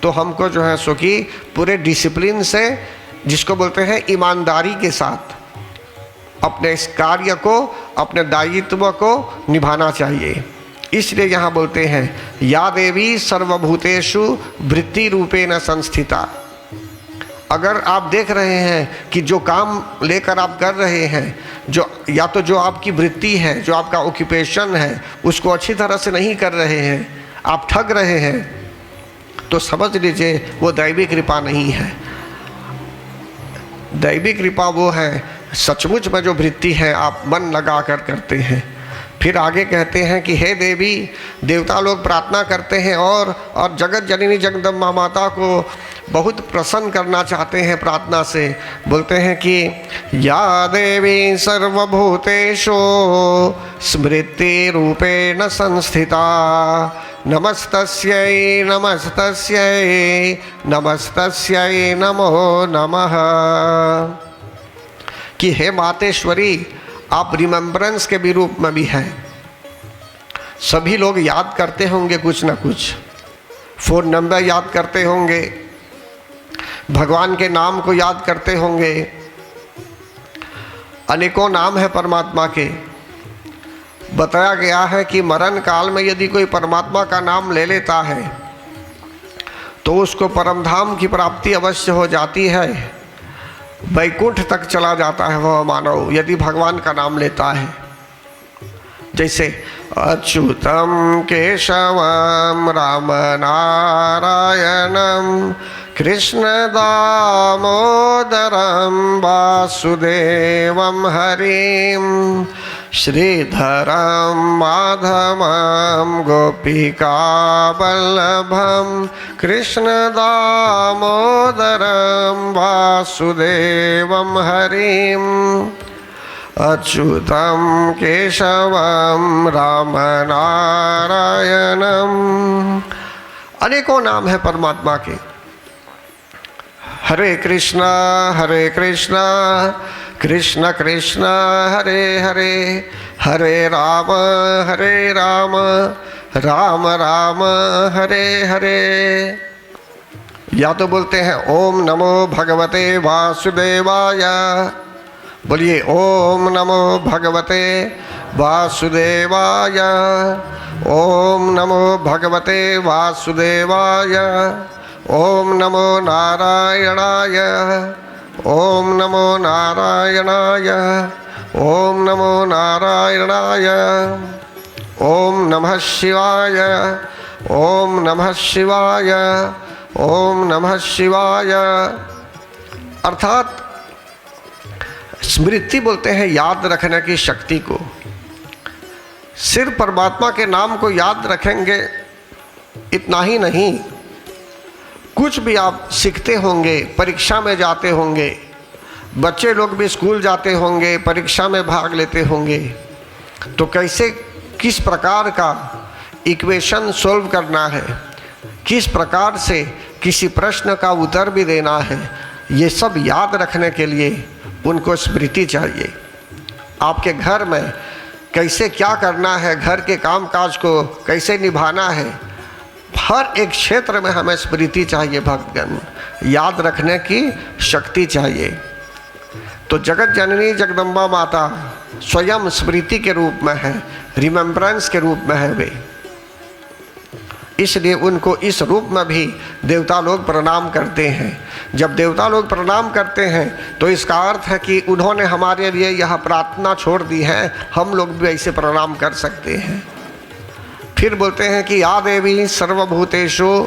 तो हमको जो है सो कि पूरे डिसिप्लिन से, जिसको बोलते हैं ईमानदारी के साथ, अपने इस कार्य को, अपने दायित्व को निभाना चाहिए। इसलिए यहाँ बोलते हैं या देवी सर्वभूतेषु वृत्ति रूपेण संस्थिता। अगर आप देख रहे हैं कि जो काम लेकर आप कर रहे हैं, जो या तो जो आपकी वृत्ति है, जो आपका ऑक्यूपेशन है, उसको अच्छी तरह से नहीं कर रहे हैं, आप ठग रहे हैं, तो समझ लीजिए वो दैवी कृपा नहीं है। दैवी कृपा वो है सचमुच में जो वृत्ति है आप मन लगा कर करते हैं। फिर आगे कहते हैं कि हे देवी, देवता लोग प्रार्थना करते हैं और जगत जननी जगदम्बा माता को बहुत प्रसन्न करना चाहते हैं प्रार्थना से। बोलते हैं कि या देवी सर्वभूतेषु स्मृति रूपेण संस्थिता, नमस्तस्यै नमस्तस्यै नमस्तस्यै नमो नमः। कि हे मातेश्वरी, आप रिमेम्बरेंस के भी रूप में भी हैं। सभी लोग याद करते होंगे कुछ ना कुछ, फ़ोन नंबर याद करते होंगे, भगवान के नाम को याद करते होंगे, अनेकों नाम है परमात्मा के। बताया गया है कि मरण काल में यदि कोई परमात्मा का नाम ले लेता है तो उसको परमधाम की प्राप्ति अवश्य हो जाती है, वैकुंठ तक चला जाता है वह मानव यदि भगवान का नाम लेता है। जैसे अच्युतम केशवम राम नारायणम कृष्ण दामोदरम वासुदेवम हरिम श्रीधरम माधवम गोपिका वल्लभम कृष्ण दामोदरम वासुदेवम हरिम अच्युतम केशवम राम नारायणम। अनेकों नाम है परमात्मा के। हरे कृष्णा कृष्ण कृष्ण हरे हरे, हरे राम राम राम हरे हरे। या तो बोलते हैं ओम नमो भगवते वासुदेवाय, बोलिए ओम नमो भगवते वासुदेवाय, ओम नमो भगवते वासुदेवाय, ओम नमो नारायणाय, ओम नमो नारायणाय, ओम नमो नारायणाय, ओम नमः शिवाय, ओम नमः शिवाय, ओम नमः शिवाय। अर्थात स्मृति बोलते हैं याद रखने की शक्ति को। सिर्फ परमात्मा के नाम को याद रखेंगे इतना ही नहीं, कुछ भी आप सीखते होंगे, परीक्षा में जाते होंगे, बच्चे लोग भी स्कूल जाते होंगे, परीक्षा में भाग लेते होंगे, तो कैसे किस प्रकार का इक्वेशन सॉल्व करना है, किस प्रकार से किसी प्रश्न का उत्तर भी देना है, ये सब याद रखने के लिए उनको स्मृति चाहिए। आपके घर में कैसे क्या करना है, घर के कामकाज को कैसे निभाना है, हर एक क्षेत्र में हमें स्मृति चाहिए भक्तगण, याद रखने की शक्ति चाहिए। तो जगत जननी जगदम्बा माता स्वयं स्मृति के रूप में है, रिमेम्बरेंस के रूप में है वे। इसलिए उनको इस रूप में भी देवता लोग प्रणाम करते हैं। जब देवता लोग प्रणाम करते हैं तो इसका अर्थ है कि उन्होंने हमारे लिए यह प्रार्थना छोड़ दी है, हम लोग भी ऐसे प्रणाम कर सकते हैं। फिर बोलते हैं कि या देवी सर्वभूतेषु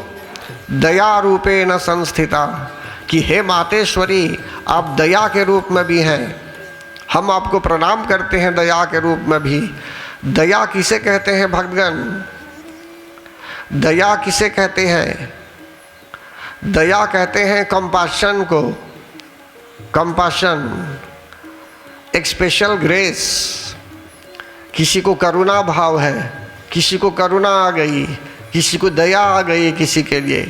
दया रूपेण संस्थिता, कि हे मातेश्वरी आप दया के रूप में भी हैं, हम आपको प्रणाम करते हैं दया के रूप में भी। दया किसे कहते हैं भक्तगण? दया किसे कहते हैं? दया कहते हैं कंपैशन को। कंपैशन, एक स्पेशल ग्रेस। किसी को करुणा भाव है, किसी को करुणा आ गई, किसी को दया आ गई किसी के लिए,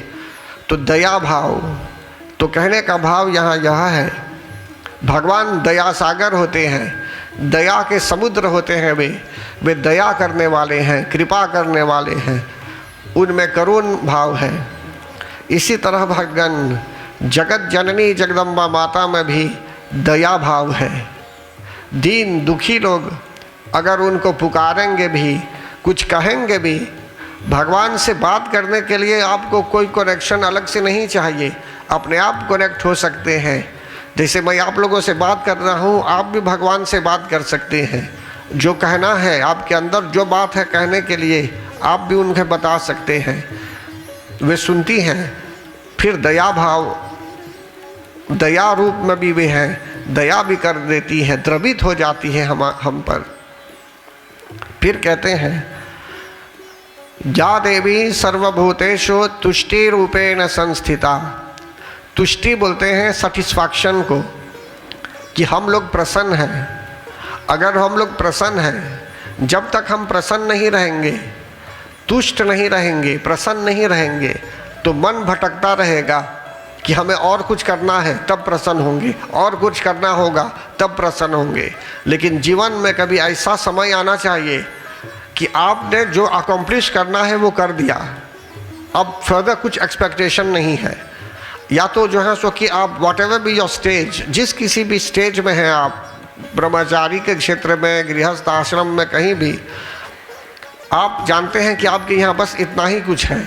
तो दया भाव। तो कहने का भाव यहाँ यह है, भगवान दया सागर होते हैं, दया के समुद्र होते हैं। वे दया करने वाले हैं, कृपा करने वाले हैं, उनमें करुण भाव है। इसी तरह भगवान जगत जननी जगदम्बा माता में भी दया भाव है। दीन दुखी लोग अगर उनको पुकारेंगे भी, कुछ कहेंगे भी, भगवान से बात करने के लिए आपको कोई कनेक्शन अलग से नहीं चाहिए, अपने आप कनेक्ट हो सकते हैं। जैसे मैं आप लोगों से बात कर रहा हूँ, आप भी भगवान से बात कर सकते हैं। जो कहना है आपके अंदर, जो बात है कहने के लिए, आप भी उन्हें बता सकते हैं, वे सुनती हैं। फिर दया भाव, दया रूप में भी वे हैं, दया भी कर देती है, द्रवित हो जाती है हम पर। फिर कहते हैं या देवी सर्वभूतेषु तुष्टि रूपेण संस्थिता। तुष्टि बोलते हैं सेटिस्फैक्शन को, कि हम लोग प्रसन्न हैं। अगर हम लोग प्रसन्न हैं, जब तक हम प्रसन्न नहीं रहेंगे, तुष्ट नहीं रहेंगे, प्रसन्न नहीं रहेंगे, तो मन भटकता रहेगा कि हमें और कुछ करना है तब प्रसन्न होंगे, और कुछ करना होगा तब प्रसन्न होंगे। लेकिन जीवन में कभी ऐसा समय आना चाहिए कि आपने जो अकम्प्लिश करना है वो कर दिया, अब फर्दर कुछ एक्सपेक्टेशन नहीं है। या तो जो है सो कि आप what ever be your stage, जिस किसी भी स्टेज में हैं आप, ब्रह्मचारी के क्षेत्र में, गृहस्थ आश्रम में, कहीं भी, आप जानते हैं कि आपके यहाँ बस इतना ही कुछ है,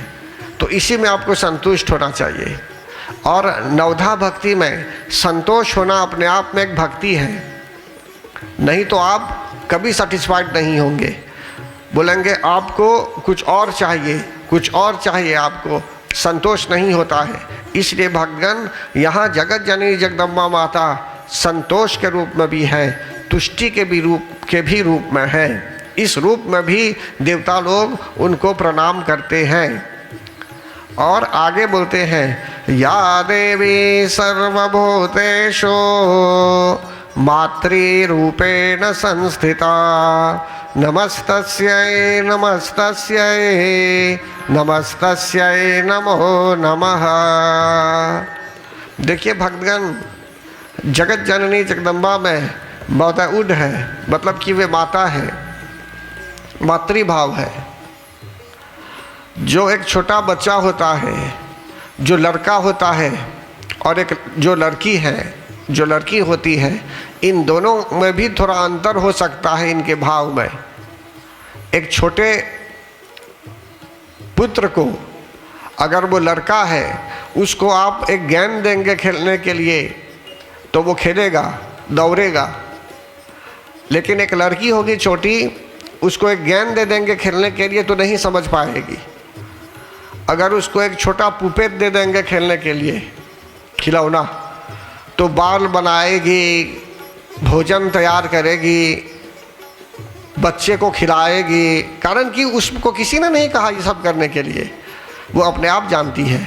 तो इसी में आपको संतुष्ट होना चाहिए। और नवधा भक्ति में संतोष होना अपने आप में एक भक्ति है, नहीं तो आप कभी सेटिस्फाइड नहीं होंगे। बोलेंगे आपको कुछ और चाहिए, कुछ और चाहिए, आपको संतोष नहीं होता है। इसलिए भगवान यहाँ जगत जननी जगदम्बा माता संतोष के रूप में भी है, तुष्टि के भी रूप में है। इस रूप में भी देवता लोग उनको प्रणाम करते हैं। और आगे बोलते हैं या देवी सर्वभूतेषु मातृरूपेण संस्थिता नमस्तस्यै नमस्तस्यै नमस्तस्यै नमो नमः। देखिए भक्तगण, जगत जननी जगदम्बा में माताउड है, मतलब कि वे माता है, मातृभाव है। जो एक छोटा बच्चा होता है, जो लड़का होता है, और एक जो लड़की है, जो लड़की होती है, इन दोनों में भी थोड़ा अंतर हो सकता है इनके भाव में। एक छोटे पुत्र को अगर वो लड़का है, उसको आप एक गेंद देंगे खेलने के लिए तो वो खेलेगा, दौड़ेगा। लेकिन एक लड़की होगी छोटी, उसको एक गेंद दे देंगे खेलने के लिए तो नहीं समझ पाएगी। अगर उसको एक छोटा पुपेट दे देंगे खेलने के लिए, खिलौना, तो बाल बनाएगी, भोजन तैयार करेगी, बच्चे को खिलाएगी, कारण कि उसको किसी ने नहीं कहा ये सब करने के लिए, वो अपने आप जानती है।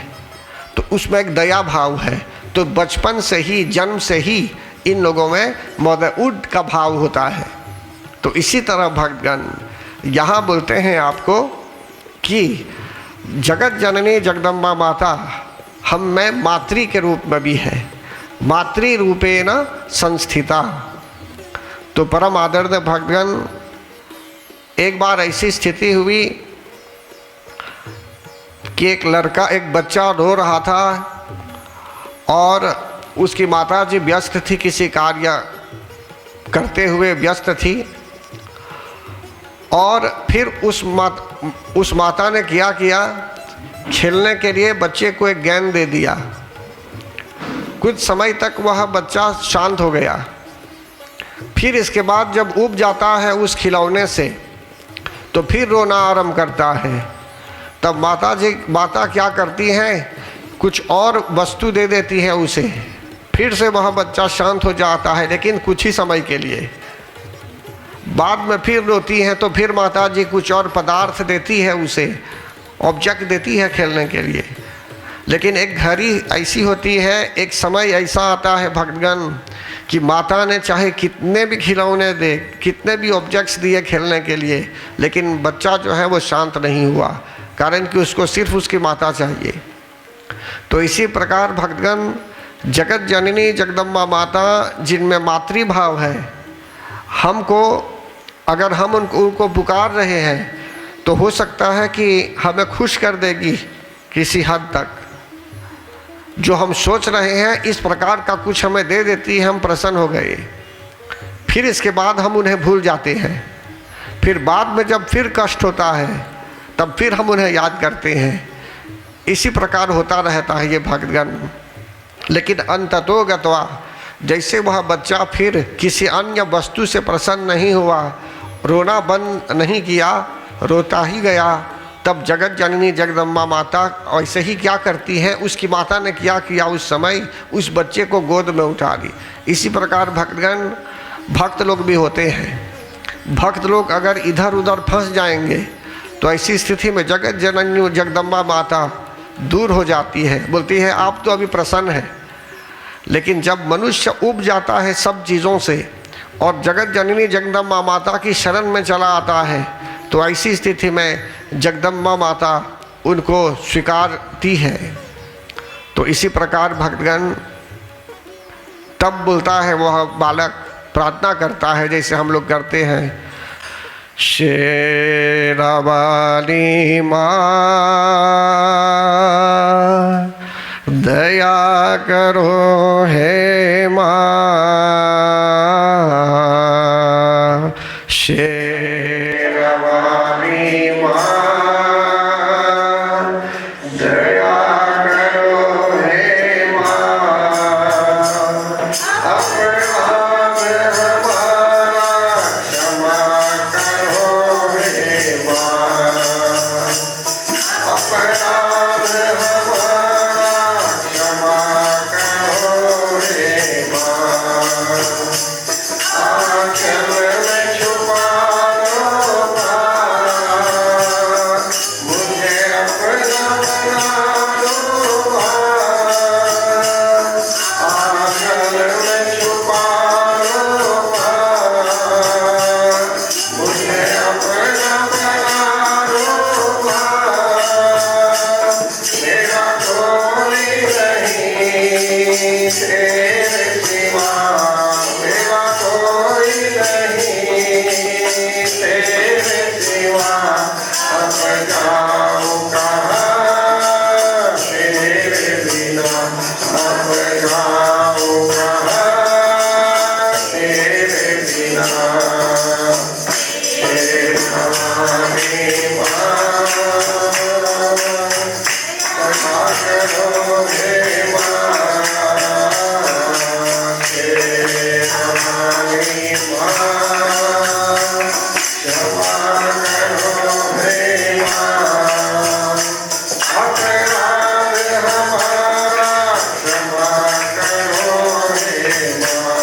तो उसमें एक दया भाव है। तो बचपन से ही, जन्म से ही इन लोगों में मदरहुड का भाव होता है। तो इसी तरह भक्तगण यहाँ बोलते हैं आपको कि जगत जननी जगदम्बा माता हम में मातृ के रूप में भी है, मातृ रूपेण संस्थिता। तो परम आदरणीय भक्तगण, एक बार ऐसी स्थिति हुई कि एक बच्चा रो रहा था और उसकी माता जी व्यस्त थी, किसी कार्य करते हुए व्यस्त थी। और फिर उस माता ने क्या किया खेलने के लिए बच्चे को एक गेंद दे दिया। कुछ समय तक वह बच्चा शांत हो गया। फिर इसके बाद जब ऊब जाता है उस खिलौने से तो फिर रोना आरंभ करता है। तब माता क्या करती हैं, कुछ और वस्तु दे देती है उसे। फिर से वह बच्चा शांत हो जाता है, लेकिन कुछ ही समय के लिए। बाद में फिर रोती हैं तो फिर माता जी कुछ और पदार्थ देती है उसे, ऑब्जेक्ट देती है खेलने के लिए। लेकिन एक घड़ी ऐसी होती है, एक समय ऐसा आता है भक्तगण कि माता ने चाहे कितने भी खिलौने दे, कितने भी ऑब्जेक्ट्स दिए खेलने के लिए, लेकिन बच्चा जो है वो शांत नहीं हुआ, कारण कि उसको सिर्फ उसकी माता चाहिए। तो इसी प्रकार भक्तगण जगत जननी जगदम्बा माता जिनमें मातृभाव है, हमको अगर हम उनको पुकार रहे हैं तो हो सकता है कि हमें खुश कर देगी किसी हद तक। जो हम सोच रहे हैं इस प्रकार का कुछ हमें दे देती है, हम प्रसन्न हो गए। फिर इसके बाद हम उन्हें भूल जाते हैं। फिर बाद में जब फिर कष्ट होता है तब फिर हम उन्हें याद करते हैं। इसी प्रकार होता रहता है ये भक्तगण। लेकिन अंततो गत्वा जैसे वह बच्चा फिर किसी अन्य वस्तु से प्रसन्न नहीं हुआ, रोना बंद नहीं किया, रोता ही गया, तब जगत जननी जगदम्बा माता ऐसे ही क्या करती है, उसकी माता ने क्या किया उस समय, उस बच्चे को गोद में उठा ली। इसी प्रकार भक्तगण भक्त लोग भी होते हैं। भक्त लोग अगर इधर उधर फंस जाएंगे तो ऐसी स्थिति में जगत जननी जगदम्बा माता दूर हो जाती है, बोलती है आप तो अभी प्रसन्न हैं। लेकिन जब मनुष्य उब जाता है सब चीज़ों से और जगत जननी जगदम्बा माता की शरण में चला आता है, तो ऐसी स्थिति में जगदम्बा माता उनको स्वीकारती है। तो इसी प्रकार भक्तगण तब बोलता है वह बालक, प्रार्थना करता है जैसे हम लोग करते हैं, शेरावाली माँ दया करो हे माँ, शेरावाली माँ दया करो हे माँ, अपराध हमारा क्षमा करो हे माँ, अपराध हमारा क्षमा करो हे माँ, आंचल में छुपा लो माँ, मुझे अपना बना लो माँ, आंचल में छुपा लो माँ, मुझे अपना बना लो माँ, मेरा कोई नहीं तेरे सिवा, मेरा कोई नहीं तेरे सिवा, अब जाऊँ कहाँ तेरे बिना, अब जाऊँ कहाँ तेरे बिना, हे भवानी माँ क्षमा करो हे माँ, हे भवानी माँ क्षमा करो हे माँ, अपराध हमारा क्षमा करो हे माँ,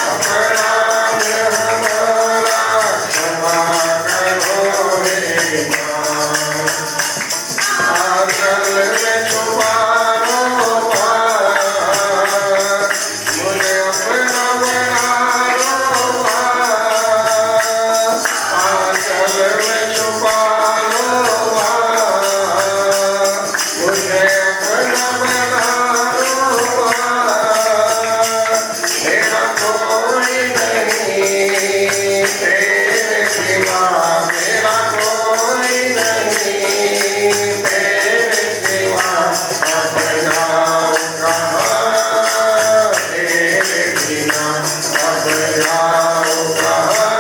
अपराध हमारा क्षमा करो हे माँ, आंचल में छुपा लो माँ, मुझे अपना बना लो माँ, आंचल में छुपा लो माँ, मुझे अपना बना लो माँ, मेरा कोई नहीं तेरे सिवा, मेरा कोई नहीं तेरे सिवा, अब जाऊँ कहाँ तेरे बिना, अब जाऊँ कहाँ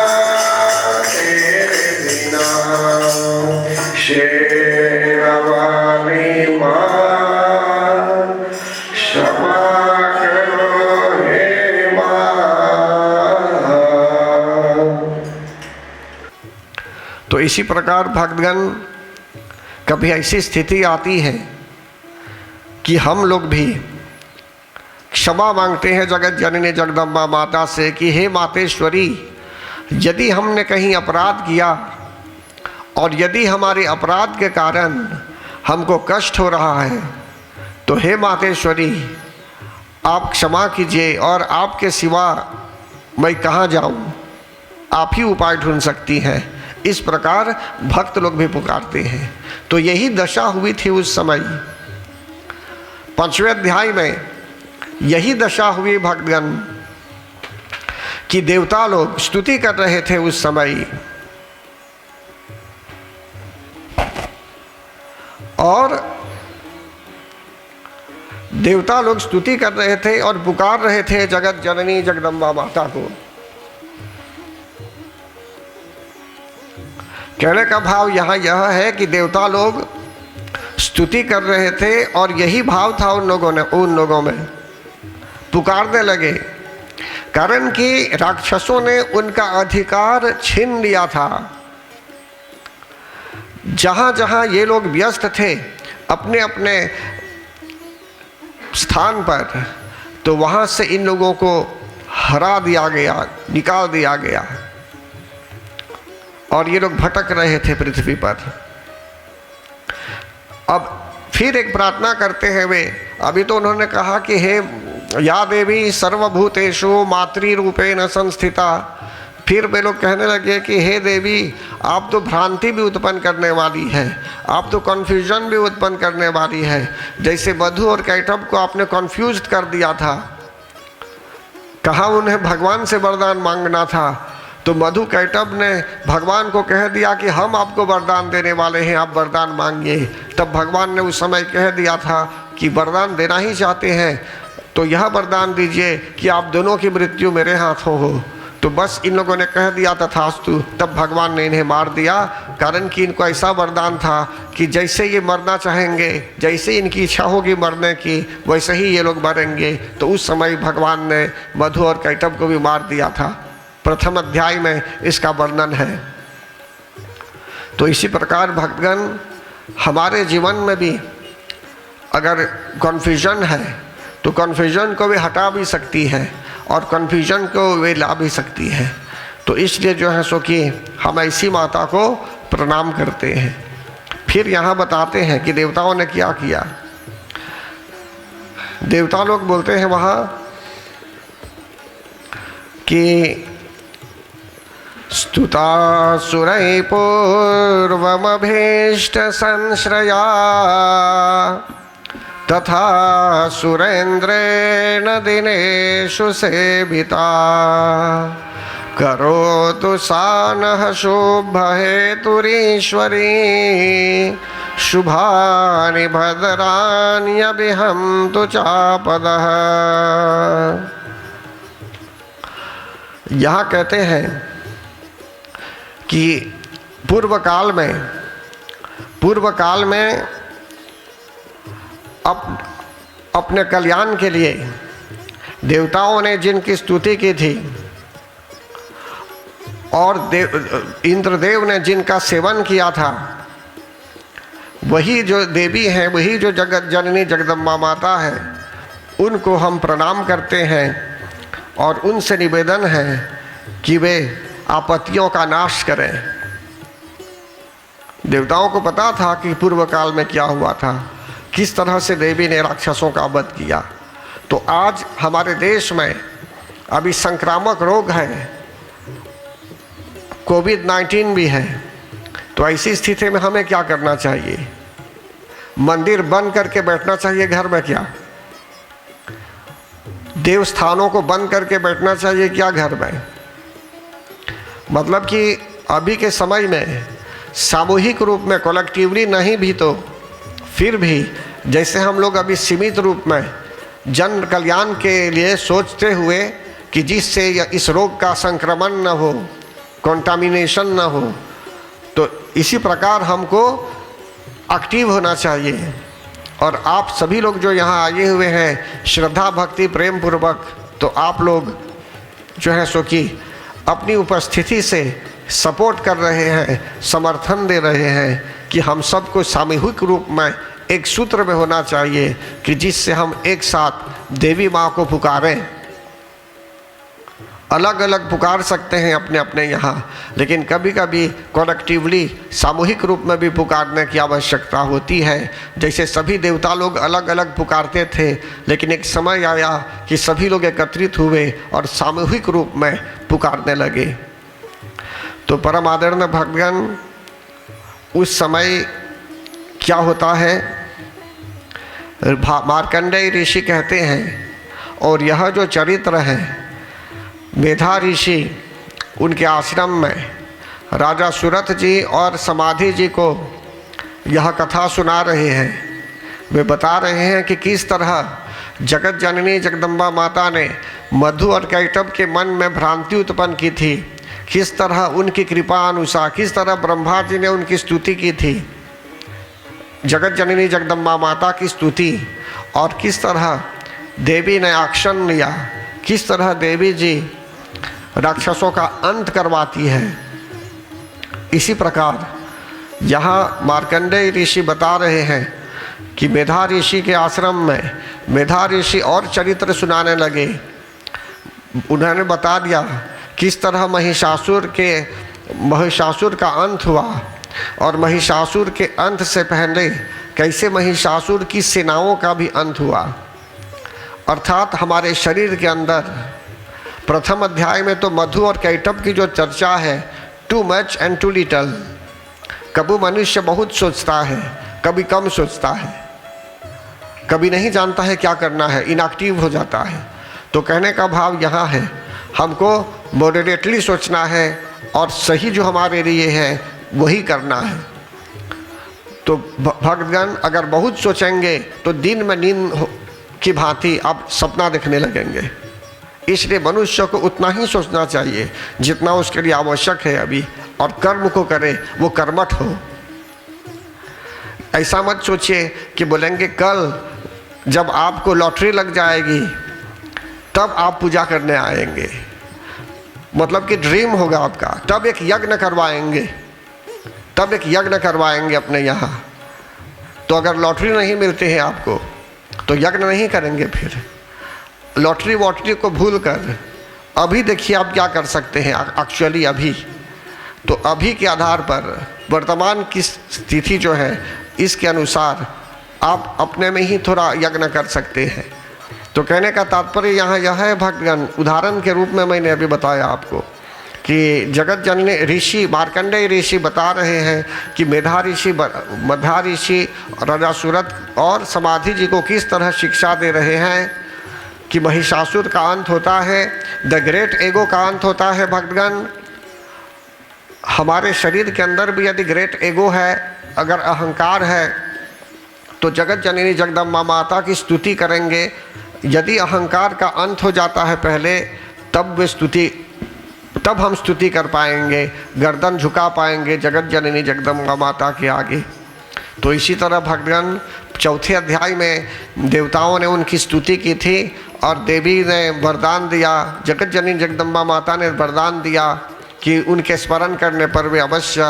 तेरे बिना, शेरा तो इसी प्रकार भक्तगण कभी ऐसी स्थिति आती है कि हम लोग भी क्षमा मांगते हैं जगत जननी जगदम्बा माता से कि हे मातेश्वरी, यदि हमने कहीं अपराध किया और यदि हमारे अपराध के कारण हमको कष्ट हो रहा है तो हे मातेश्वरी आप क्षमा कीजिए, और आपके सिवा मैं कहाँ जाऊँ, आप ही उपाय ढूंढ सकती हैं। इस प्रकार भक्त लोग भी पुकारते हैं। तो यही दशा हुई थी उस समय। 5वें अध्याय में यही दशा हुई भक्तगण कि देवता लोग स्तुति कर रहे थे उस समय, और देवता लोग स्तुति कर रहे थे और पुकार रहे थे जगत जननी जगदम्बा माता को। कहने का भाव यहाँ यह है कि देवता लोग स्तुति कर रहे थे और यही भाव था उन लोगों में पुकारने लगे, कारण कि राक्षसों ने उनका अधिकार छीन लिया था। जहाँ जहाँ ये लोग व्यस्त थे अपने अपने स्थान पर, तो वहाँ से इन लोगों को हरा दिया गया, निकाल दिया गया, और ये लोग भटक रहे थे पृथ्वी पर। अब फिर एक प्रार्थना करते हैं वे। अभी तो उन्होंने कहा कि हे या देवी सर्वभूतेषु मातृरूपेण संस्थिता, फिर वे लोग कहने लगे कि हे देवी आप तो भ्रांति भी उत्पन्न करने वाली है, आप तो कन्फ्यूजन भी उत्पन्न करने वाली है। जैसे मधु और कैटभ को आपने कन्फ्यूज कर दिया था, कहा उन्हें भगवान से वरदान मांगना था, तो मधु कैटभ ने भगवान को कह दिया कि हम आपको वरदान देने वाले हैं, आप वरदान मांगिए। तब भगवान ने उस समय कह दिया था कि वरदान देना ही चाहते हैं तो यह वरदान दीजिए कि आप दोनों की मृत्यु मेरे हाथों हो। तो बस इन लोगों ने कह दिया तथास्तु। तब भगवान ने इन्हें मार दिया, कारण कि इनको ऐसा वरदान था कि जैसे ये मरना चाहेंगे, जैसे इनकी इच्छा होगी मरने की, वैसे ही ये लोग मरेंगे। तो उस समय भगवान ने मधु और कैटभ को भी मार दिया था। प्रथम अध्याय में इसका वर्णन है। तो इसी प्रकार भक्तगण हमारे जीवन में भी अगर कन्फ्यूजन है तो कन्फ्यूजन को भी हटा भी सकती है और कन्फ्यूजन को वे ला भी सकती है। तो इसलिए जो है सो कि हम ऐसी माता को प्रणाम करते हैं। फिर यहाँ बताते हैं कि देवताओं ने क्या किया। देवता लोग बोलते हैं वहाँ कि स्तुता सुरै पूर्वमभीष्ट संश्रया तथा सुरेन्द्रेण दिनेषु सेविता करोतु सा नः शुभहेतुरीश्वरी शुभानि भद्राण्यभिहन्तु चापदः। यहाँ कहते हैं कि पूर्व काल में अपने कल्याण के लिए देवताओं ने जिनकी स्तुति की थी और इंद्रदेव ने जिनका सेवन किया था, वही जो देवी हैं, वही जो जगत जननी जगदम्बा माता है, उनको हम प्रणाम करते हैं और उनसे निवेदन है कि वे आपत्तियों का नाश करें। देवताओं को पता था कि पूर्व काल में क्या हुआ था, किस तरह से देवी ने राक्षसों का वध किया। तो आज हमारे देश में अभी संक्रामक रोग है, कोविड-19 भी है। तो ऐसी स्थिति में हमें क्या करना चाहिए? मंदिर बंद करके बैठना चाहिए घर में क्या? देवस्थानों को बंद करके बैठना चाहिए क्या घर में? मतलब कि अभी के समय में सामूहिक रूप में कलेक्टिवली नहीं भी तो फिर भी जैसे हम लोग अभी सीमित रूप में जन कल्याण के लिए सोचते हुए कि जिससे इस रोग का संक्रमण न हो, कंटामिनेशन न हो, तो इसी प्रकार हमको एक्टिव होना चाहिए। और आप सभी लोग जो यहाँ आए हुए हैं श्रद्धा भक्ति प्रेम पूर्वक, तो आप लोग जो है सो कि अपनी उपस्थिति से सपोर्ट कर रहे हैं, समर्थन दे रहे हैं कि हम सबको सामूहिक रूप में एक सूत्र में होना चाहिए कि जिससे हम एक साथ देवी माँ को पुकारें। अलग अलग पुकार सकते हैं अपने अपने यहाँ, लेकिन कभी कभी कलेक्टिवली सामूहिक रूप में भी पुकारने की आवश्यकता होती है। जैसे सभी देवता लोग अलग अलग पुकारते थे, लेकिन एक समय आया कि सभी लोग एकत्रित हुए और सामूहिक रूप में पुकारने लगे। तो परम आदरणीय भक्तगण, उस समय क्या होता है, मार्कंडेय ऋषि कहते हैं, और यह जो चरित्र है, मेधा ऋषि उनके आश्रम में राजा सुरथ जी और समाधि जी को यह कथा सुना रहे हैं। वे बता रहे हैं कि किस तरह जगत जननी जगदम्बा माता ने मधु और कैटभ के मन में भ्रांति उत्पन्न की थी, किस तरह उनकी कृपा अनुसार, किस तरह ब्रह्मा जी ने उनकी स्तुति की थी, जगत जननी जगदम्बा माता की स्तुति, और किस तरह देवी ने एक्शन लिया, किस तरह देवी जी राक्षसों का अंत करवाती है। इसी प्रकार यहाँ मार्कंडेय ऋषि बता रहे हैं कि मेधा ऋषि के आश्रम में मेधा ऋषि और चरित्र सुनाने लगे। उन्होंने बता दिया किस तरह महिषासुर का अंत हुआ, और महिषासुर के अंत से पहले कैसे महिषासुर की सेनाओं का भी अंत हुआ। अर्थात हमारे शरीर के अंदर प्रथम अध्याय में तो मधु और कैटभ की जो चर्चा है, too much and too little, कभी मनुष्य बहुत सोचता है, कभी कम सोचता है, कभी नहीं जानता है क्या करना है, इनएक्टिव हो जाता है। तो कहने का भाव यहाँ है, हमको मॉडरेटली सोचना है और सही जो हमारे लिए है वही करना है। तो भक्तगण अगर बहुत सोचेंगे तो दिन में नींद की भांति आप सपना देखने लगेंगे। इसलिए मनुष्य को उतना ही सोचना चाहिए जितना उसके लिए आवश्यक है अभी, और कर्म को करे वो कर्मठ हो। ऐसा मत सोचिए कि बोलेंगे कल जब आपको लॉटरी लग जाएगी तब आप पूजा करने आएंगे, मतलब कि ड्रीम होगा आपका, तब एक यज्ञ करवाएंगे अपने यहाँ। तो अगर लॉटरी नहीं मिलती है आपको तो यज्ञ नहीं करेंगे, फिर लॉटरी वॉटरी को भूल कर अभी देखिए आप क्या कर सकते हैं एक्चुअली अभी। तो अभी के आधार पर वर्तमान की स्थिति जो है इसके अनुसार आप अपने में ही थोड़ा यज्ञ कर सकते हैं। तो कहने का तात्पर्य यहाँ यह है भक्तगण, उदाहरण के रूप में मैंने अभी बताया आपको कि जगत जननी ऋषि मार्कंडेय ऋषि बता रहे हैं कि मेधा ऋषि राजा सूरत और समाधि जी को किस तरह शिक्षा दे रहे हैं कि महिषासुर का अंत होता है, द ग्रेट एगो का अंत होता है। भक्तगण, हमारे शरीर के अंदर भी यदि ग्रेट एगो है, अगर अहंकार है, तो जगत जननी जगदम्बा माता की स्तुति करेंगे। यदि अहंकार का अंत हो जाता है पहले, तब हम स्तुति कर पाएंगे, गर्दन झुका पाएंगे जगत जननी जगदम्बा माता के आगे। तो इसी तरह भक्तगण चौथे अध्याय में देवताओं ने उनकी स्तुति की थी और देवी ने वरदान दिया, जगत जननी जगदम्बा माता ने वरदान दिया कि उनके स्मरण करने पर वे अवश्य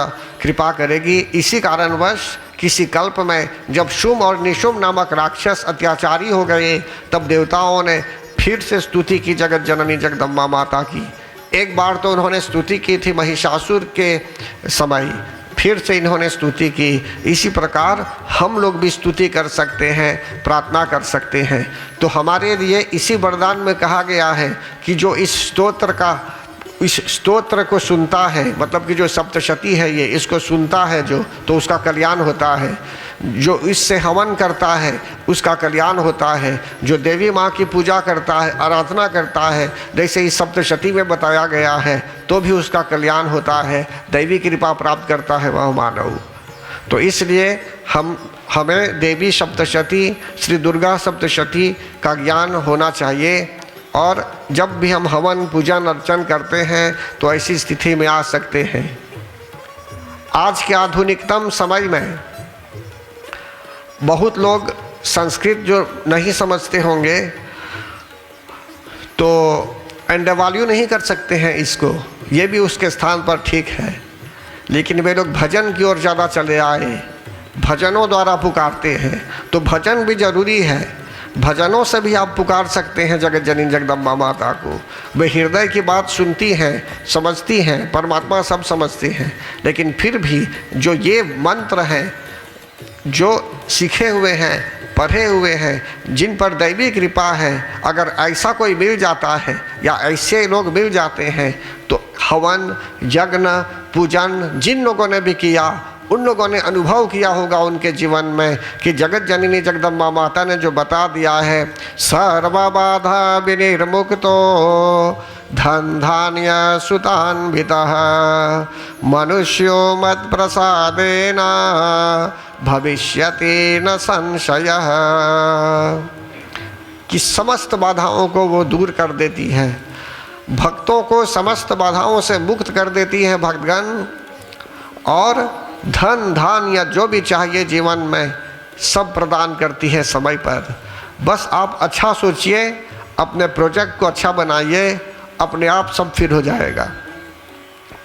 कृपा करेगी। इसी कारणवश किसी कल्प में जब शुम और निशुम नामक राक्षस अत्याचारी हो गए, तब देवताओं ने फिर से स्तुति की जगत जननी जगदम्बा माता की। एक बार तो उन्होंने स्तुति की थी महिषासुर के समय, फिर से इन्होंने स्तुति की। इसी प्रकार हम लोग भी स्तुति कर सकते हैं, प्रार्थना कर सकते हैं। तो हमारे लिए इसी वरदान में कहा गया है कि जो इस स्तोत्र को सुनता है, मतलब कि जो सप्तशती है ये, इसको सुनता है जो, तो उसका कल्याण होता है। जो इससे हवन करता है उसका कल्याण होता है। जो देवी माँ की पूजा करता है, आराधना करता है, जैसे इस सप्तशती में बताया गया है, तो भी उसका कल्याण होता है, दैवी कृपा प्राप्त करता है वह मानव। तो इसलिए हमें देवी सप्तशती, श्री दुर्गा सप्तशती का ज्ञान होना चाहिए। और जब भी हम हवन पूजन अर्चन करते हैं तो ऐसी स्थिति में आ सकते हैं। आज के आधुनिकतम समय में बहुत लोग संस्कृत जो नहीं समझते होंगे तो एंड वैल्यू नहीं कर सकते हैं इसको। ये भी उसके स्थान पर ठीक है, लेकिन वे लोग भजन की ओर ज़्यादा चले आए, भजनों द्वारा पुकारते हैं। तो भजन भी जरूरी है, भजनों से भी आप पुकार सकते हैं जगत जननी जगदम्बा माता को। वे हृदय की बात सुनती हैं, समझती हैं, परमात्मा सब समझते हैं, लेकिन फिर भी जो ये मंत्र हैं, जो सीखे हुए हैं, पढ़े हुए हैं, जिन पर दैवी कृपा है, अगर ऐसा कोई मिल जाता है या ऐसे लोग मिल जाते हैं तो हवन, यज्ञ, पूजन जिन लोगों ने भी किया, उन लोगों ने अनुभव किया होगा उनके जीवन में कि जगत जननी जगदम्बा माता ने जो बता दिया है, सर्व बाधा विनिर्मुक्तो धन धान्य सुतान्वितः मनुष्यो मत् प्रसादेन भविष्यति न संशयः, कि समस्त बाधाओं को वो दूर कर देती है, भक्तों को समस्त बाधाओं से मुक्त कर देती है भक्तगण, और धन धान्य या जो भी चाहिए जीवन में सब प्रदान करती है समय पर। बस आप अच्छा सोचिए, अपने प्रोजेक्ट को अच्छा बनाइए, अपने आप सब फिर हो जाएगा।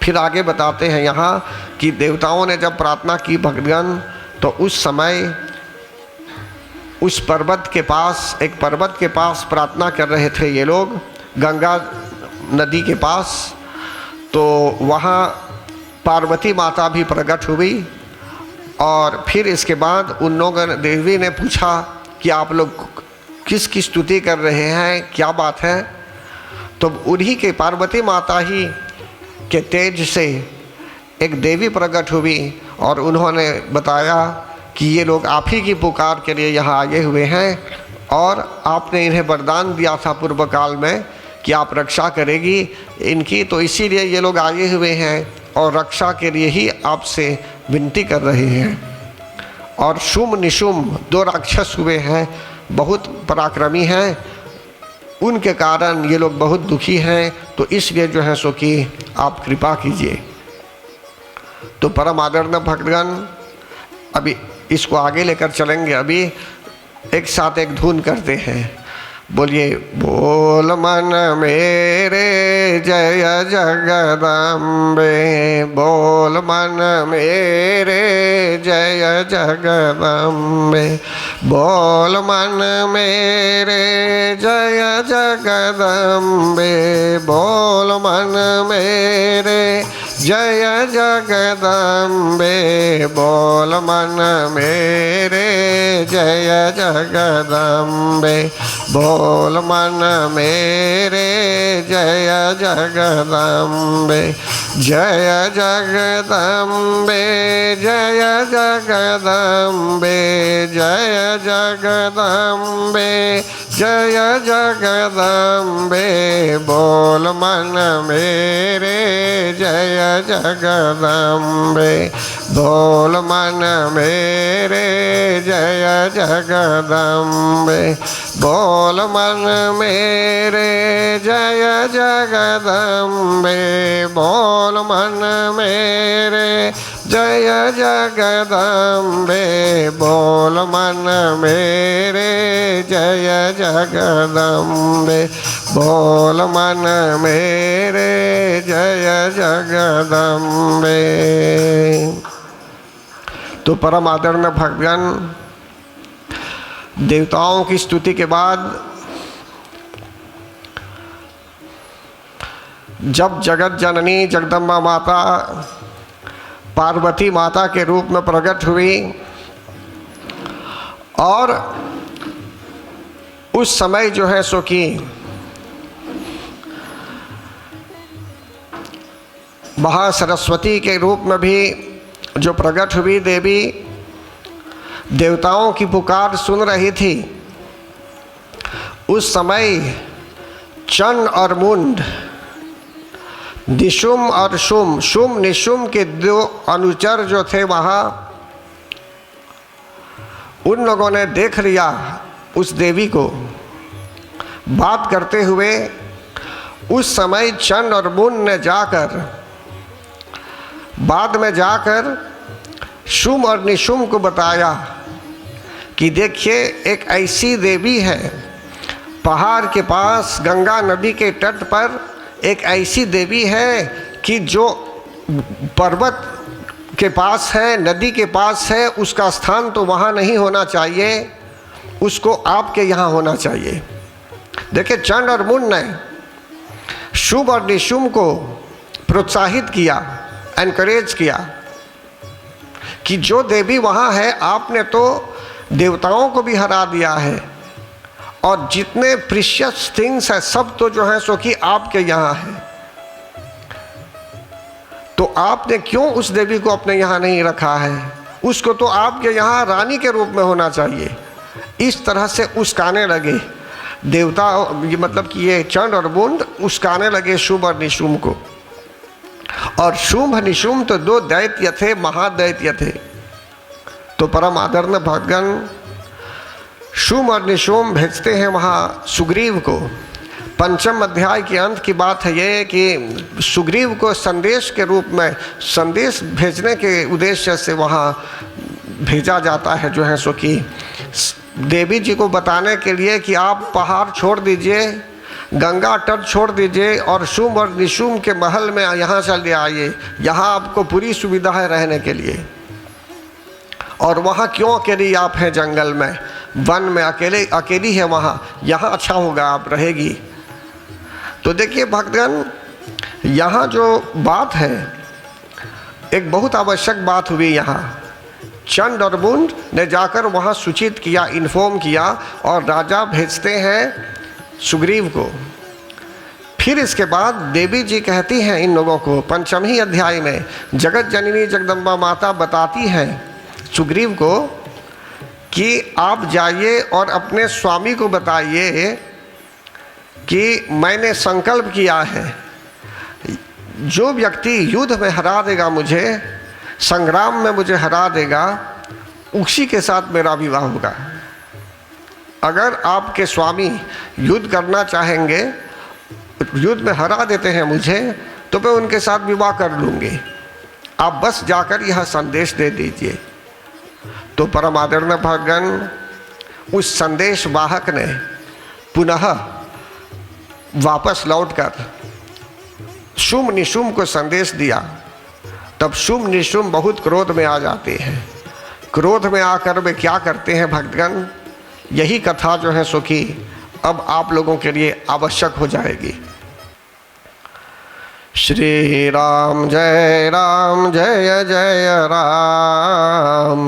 फिर आगे बताते हैं यहाँ कि देवताओं ने जब प्रार्थना की भक्तगण, तो उस समय उस पर्वत के पास, एक पर्वत के पास प्रार्थना कर रहे थे ये लोग, गंगा नदी के पास। तो वहाँ पार्वती माता भी प्रकट हुई, और फिर इसके बाद उन लोगों ने, देवी ने पूछा कि आप लोग किसकी स्तुति कर रहे हैं, क्या बात है। तो उन्हीं के पार्वती माता ही के तेज से एक देवी प्रकट हुई, और उन्होंने बताया कि ये लोग आप ही की पुकार के लिए यहाँ आए हुए हैं, और आपने इन्हें वरदान दिया था पूर्व काल में कि आप रक्षा करेगी इनकी, तो इसीलिए ये लोग आए हुए हैं और रक्षा के लिए ही आपसे विनती कर रहे हैं। और शुम निशुम दो राक्षस हुए हैं, बहुत पराक्रमी हैं, उनके कारण ये लोग बहुत दुखी हैं, तो इसलिए जो है सो कि आप कृपा कीजिए। तो परम आदरणीय भक्तगण, अभी इसको आगे लेकर चलेंगे। अभी एक साथ एक धुन करते हैं, बोलिए बोल मन मेरे जय जगदम्बे, बोल मन मेरे जय जगदम्बे, बोल मन मेरे जय जगदम्बे, बोल मन मेरे जय जगदम्बे, बोल मन मेरे जय जगदम्बे, बोल मन मेरे जय जगदम्बे, जय जगदम्बे, जय जगदम्बे, जय जगदम्बे, जय जगदम्बे, बोल मन मेरे जय जगदम्बे, बोल मन मेरे जय जगदम्बे, बोल मन मेरे जय जगदम्बे, बोल मन मेरे जय जगदम्बे, बोल मन मेरे जय जगदम्बे, बोल मन मेरे जय जगदम्बे। तो परम आदरणीय भक्तगण, देवताओं की स्तुति के बाद जब जगत जननी जगदम्बा माता पार्वती माता के रूप में प्रकट हुई, और उस समय जो है सो कि महासरस्वती के रूप में भी जो प्रकट हुई देवी, देवताओं की पुकार सुन रही थी। उस समय चंड और मुंड, निशुम और शुम, शुम निशुम के दो अनुचर जो थे वहाँ, उन लोगों ने देख लिया उस देवी को बात करते हुए। उस समय चंड और मुंड ने जाकर, बाद में जाकर शुम और निशुम को बताया कि देखिए एक ऐसी देवी है, पहाड़ के पास गंगा नदी के तट पर एक ऐसी देवी है कि जो पर्वत के पास है, नदी के पास है, उसका स्थान तो वहाँ नहीं होना चाहिए, उसको आपके यहाँ होना चाहिए। देखिए, चंड और मुंड ने शुभ और निशुंभ को प्रोत्साहित किया, एनकरेज किया कि जो देवी वहाँ है, आपने तो देवताओं को भी हरा दिया है और जितने प्रीशियस थिंग्स है सब तो जो है सो कि आपके यहाँ है, तो आपने क्यों उस देवी को अपने यहाँ नहीं रखा है? उसको तो आपके यहाँ रानी के रूप में होना चाहिए। इस तरह से उस्काने लगे देवता, मतलब कि ये चंड और मुंड उस्काने लगे शुभ और निशुंभ को। और शुंभ निशुंभ तो दो दैत्य थे, महादैत्य थे। तो परम आदरणीय भक्तगण, शुंभ और निशुंभ भेजते हैं वहाँ सुग्रीव को। पंचम अध्याय के अंत की बात है ये कि सुग्रीव को संदेश के रूप में, संदेश भेजने के उद्देश्य से वहाँ भेजा जाता है, जो है सो कि देवी जी को बताने के लिए कि आप पहाड़ छोड़ दीजिए, गंगा तट छोड़ दीजिए और शुंभ और निशुंभ के महल में यहाँ चले आइए, यहाँ आपको पूरी सुविधा है रहने के लिए। और वहाँ क्यों अकेली आप हैं? जंगल में, वन में अकेली है वहाँ, यहाँ अच्छा होगा, आप रहेगी। तो देखिए भक्तगण, यहाँ जो बात है एक बहुत आवश्यक बात हुई। यहाँ चंड और मुंड ने जाकर वहाँ सूचित किया, इन्फॉर्म किया, और राजा भेजते हैं सुग्रीव को। फिर इसके बाद देवी जी कहती हैं इन लोगों को, पंचमी अध्याय में जगत जननी जगदम्बा माता बताती हैं सुग्रीव को कि आप जाइए और अपने स्वामी को बताइए कि मैंने संकल्प किया है, जो व्यक्ति युद्ध में हरा देगा मुझे, संग्राम में मुझे हरा देगा, उसी के साथ मेरा विवाह होगा। अगर आपके स्वामी युद्ध करना चाहेंगे, युद्ध में हरा देते हैं मुझे, तो मैं उनके साथ विवाह कर लूँगी, आप बस जाकर यह संदेश दे दीजिए। तो परम आदरणीय भक्तगण, उस संदेश वाहक ने पुनः वापस लौटकर शुंभ निशुंभ को संदेश दिया। तब शुंभ निशुंभ बहुत क्रोध में आ जाते हैं। क्रोध में आकर वे क्या करते हैं भक्तगण, यही कथा जो है सो कि अब आप लोगों के लिए आवश्यक हो जाएगी। श्री राम जय जय राम,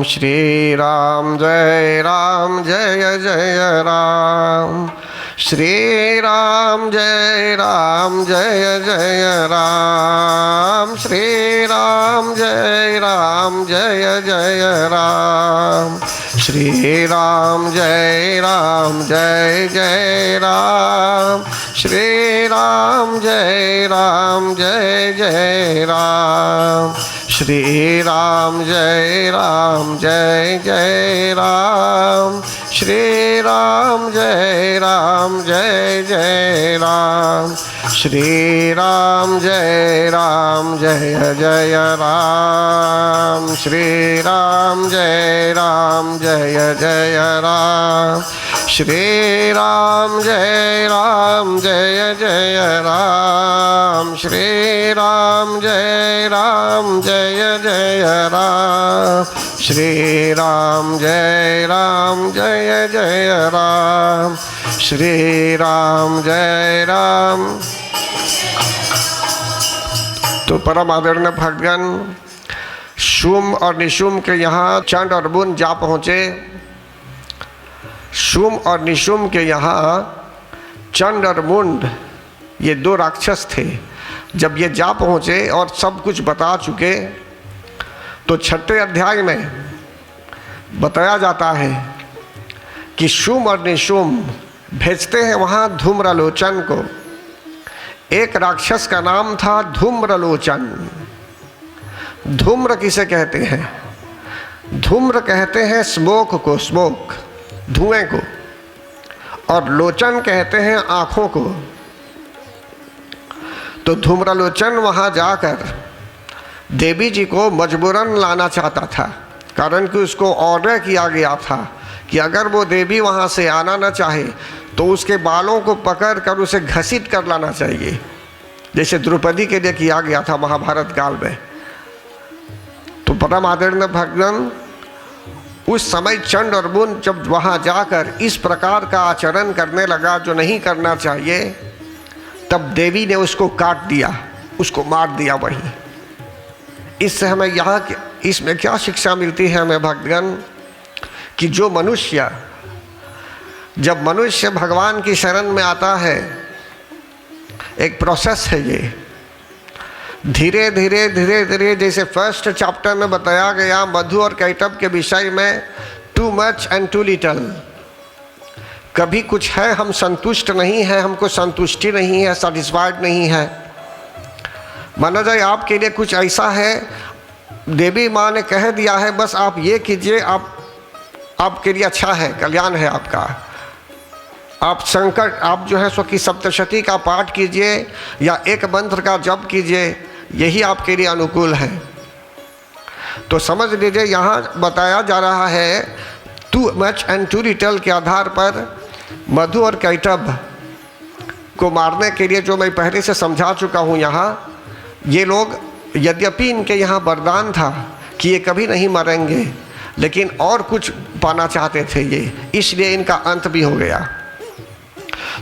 श्री राम जय जय राम, श्री राम जय जय राम, श्री राम जय जय राम, श्री राम जय जय राम, श्री राम जय जय राम, श्री राम जय जय राम, श्री राम जय जय राम, श्री राम जय जय राम, श्री राम जय जय राम, श्री राम जय जय राम, श्री राम जय जय राम, श्री राम जय जय राम, श्री राम जय राम। तो परम आदरणीय भक्तगण, शुंभ और निशुंभ के यहाँ चंड और मुंड जा पहुँचे। शुंभ और निशुंभ के यहाँ चंड और मुंड, ये दो राक्षस थे। जब ये जा पहुँचे और सब कुछ बता चुके, तो छठे अध्याय में बताया जाता है कि शुंभ और निशुंभ भेजते हैं वहाँ धूम्रलोचन को। एक राक्षस का नाम था धूम्रलोचन। धूम्र किसे कहते हैं? धूम्र कहते हैं स्मोक को, स्मोक, धुएं को, और लोचन कहते हैं आँखों को। तो धूम्रलोचन वहाँ जाकर देवी जी को मजबूरन लाना चाहता था, कारण कि उसको ऑर्डर किया गया था कि अगर वो देवी वहाँ से आना न चाहे तो उसके बालों को पकड़ कर उसे घसीट कर लाना चाहिए। जैसे द्रौपदी के लिए किया गया था महाभारत काल में। तो परम आदरणीय भगवान उस समय चंड और मुंड जब वहाँ जाकर इस प्रकार का आचरण करने लगा जो नहीं करना चाहिए, तब देवी ने उसको काट दिया, उसको मार दिया वहीं। इससे हमें यहाँ इसमें क्या शिक्षा मिलती है हमें भक्तगण, कि जो मनुष्य जब मनुष्य भगवान की शरण में आता है, एक प्रोसेस है ये, धीरे धीरे धीरे धीरे, जैसे फर्स्ट चैप्टर में बताया गया मधु और कैटभ के विषय में, too much and too little. कभी कुछ है हम संतुष्ट नहीं है, हमको संतुष्टि नहीं है, सेटिस्फाइड नहीं है। माना जाए आपके लिए कुछ ऐसा है, देवी माँ ने कह दिया है बस आप ये कीजिए, आपके लिए अच्छा है, कल्याण है आपका। आप संकट, आप जो है सो कि सप्तशती का पाठ कीजिए या एक मंत्र का जप कीजिए, यही आपके लिए अनुकूल है। तो समझ लीजिए यहाँ बताया जा रहा है too much and too little के आधार पर मधु और कैटभ को मारने के लिए, जो मैं पहले से समझा चुका हूँ यहाँ, ये लोग यद्यपि इनके यहाँ वरदान था कि ये कभी नहीं मरेंगे, लेकिन और कुछ पाना चाहते थे ये, इसलिए इनका अंत भी हो गया।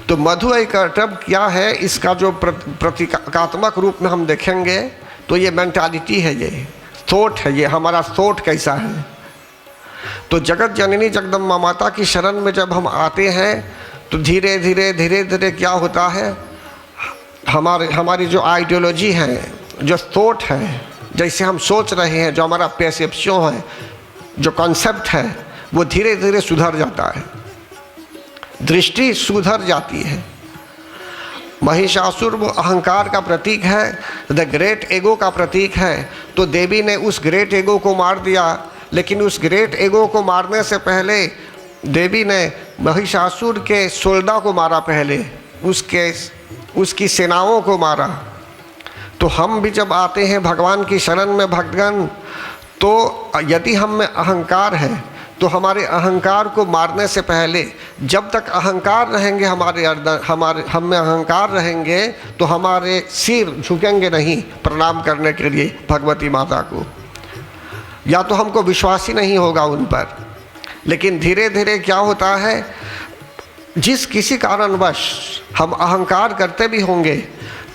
तो मधु और कैटभ क्या है, इसका जो प्रतीकात्मक रूप में हम देखेंगे तो ये मेंटालिटी है, ये थॉट है, ये हमारा थॉट कैसा है। तो जगत जननी जगदम्बा माता की शरण में जब हम आते हैं तो धीरे धीरे धीरे धीरे क्या होता है, हमारी जो आइडियोलॉजी है, जो थॉट है, जैसे हम सोच रहे हैं, जो हमारा परसेप्शन है, जो कॉन्सेप्ट है, वो धीरे धीरे सुधर जाता है, दृष्टि सुधर जाती है। महिषासुर वो अहंकार का प्रतीक है, द ग्रेट एगो का प्रतीक है। तो देवी ने उस ग्रेट एगो को मार दिया, लेकिन उस ग्रेट एगो को मारने से पहले देवी ने महिषासुर के सोल्डा को मारा, पहले उसकी सेनाओं को मारा। तो हम भी जब आते हैं भगवान की शरण में भक्तगण, तो यदि हम में अहंकार है तो हमारे अहंकार को मारने से पहले, जब तक अहंकार रहेंगे हम में अहंकार रहेंगे, तो हमारे सिर झुकेंगे नहीं प्रणाम करने के लिए भगवती माता को, या तो हमको विश्वास ही नहीं होगा उन पर। लेकिन धीरे धीरे क्या होता है, जिस किसी कारणवश हम अहंकार करते भी होंगे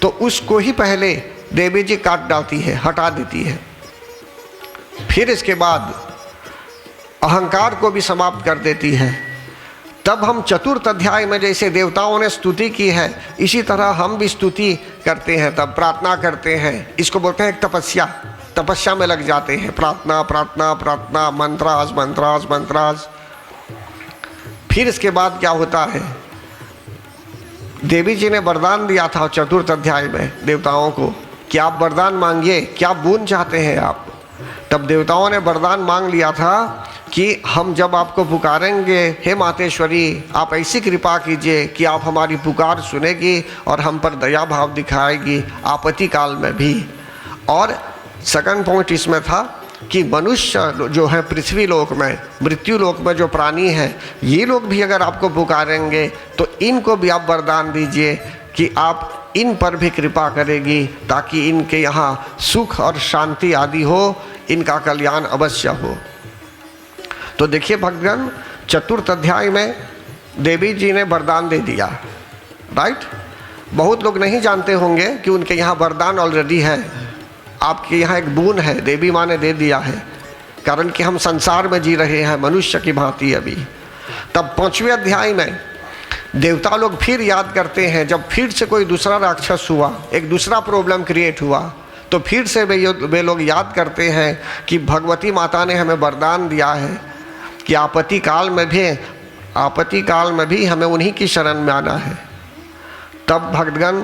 तो उसको ही पहले देवी जी काट डालती है, हटा देती है। फिर इसके बाद अहंकार को भी समाप्त कर देती है। तब हम चतुर्थ अध्याय में जैसे देवताओं ने स्तुति की है, इसी तरह हम भी स्तुति करते हैं, तब प्रार्थना करते हैं। इसको बोलते हैं तपस्या, तपस्या में लग जाते हैं, प्रार्थना प्रार्थना प्रार्थना, मंत्रास मंत्रास मंत्रास। फिर इसके बाद क्या होता है, देवी जी ने वरदान दिया था चतुर्थ अध्याय में देवताओं को कि आप वरदान मांगिए, क्या बोन चाहते हैं आप। तब देवताओं ने वरदान मांग लिया था कि हम जब आपको पुकारेंगे, हे मातेश्वरी आप ऐसी कृपा कीजिए कि आप हमारी पुकार सुनेगी और हम पर दया भाव दिखाएगी आपत्ति काल में भी। और सेकंड पॉइंट इसमें था कि मनुष्य जो है पृथ्वी लोक में, मृत्यु लोक में जो प्राणी हैं, ये लोग भी अगर आपको पुकारेंगे तो इनको भी आप वरदान दीजिए कि आप इन पर भी कृपा करेगी, ताकि इनके यहाँ सुख और शांति आदि हो, इनका कल्याण अवश्य हो। तो देखिए भक्तगण, चतुर्थ अध्याय में देवी जी ने वरदान दे दिया, राइट। बहुत लोग नहीं जानते होंगे कि उनके यहाँ वरदान ऑलरेडी है, आपके यहाँ एक बून है, देवी माँ ने दे दिया है, कारण कि हम संसार में जी रहे हैं मनुष्य की भांति अभी। तब 5वें अध्याय में देवता लोग फिर याद करते हैं, जब फिर से कोई दूसरा राक्षस हुआ, एक दूसरा प्रॉब्लम क्रिएट हुआ, तो फिर से वे लोग याद करते हैं कि भगवती माता ने हमें वरदान दिया है कि आपत्ति काल में भी हमें उन्हीं की शरण में आना है। तब भक्तगण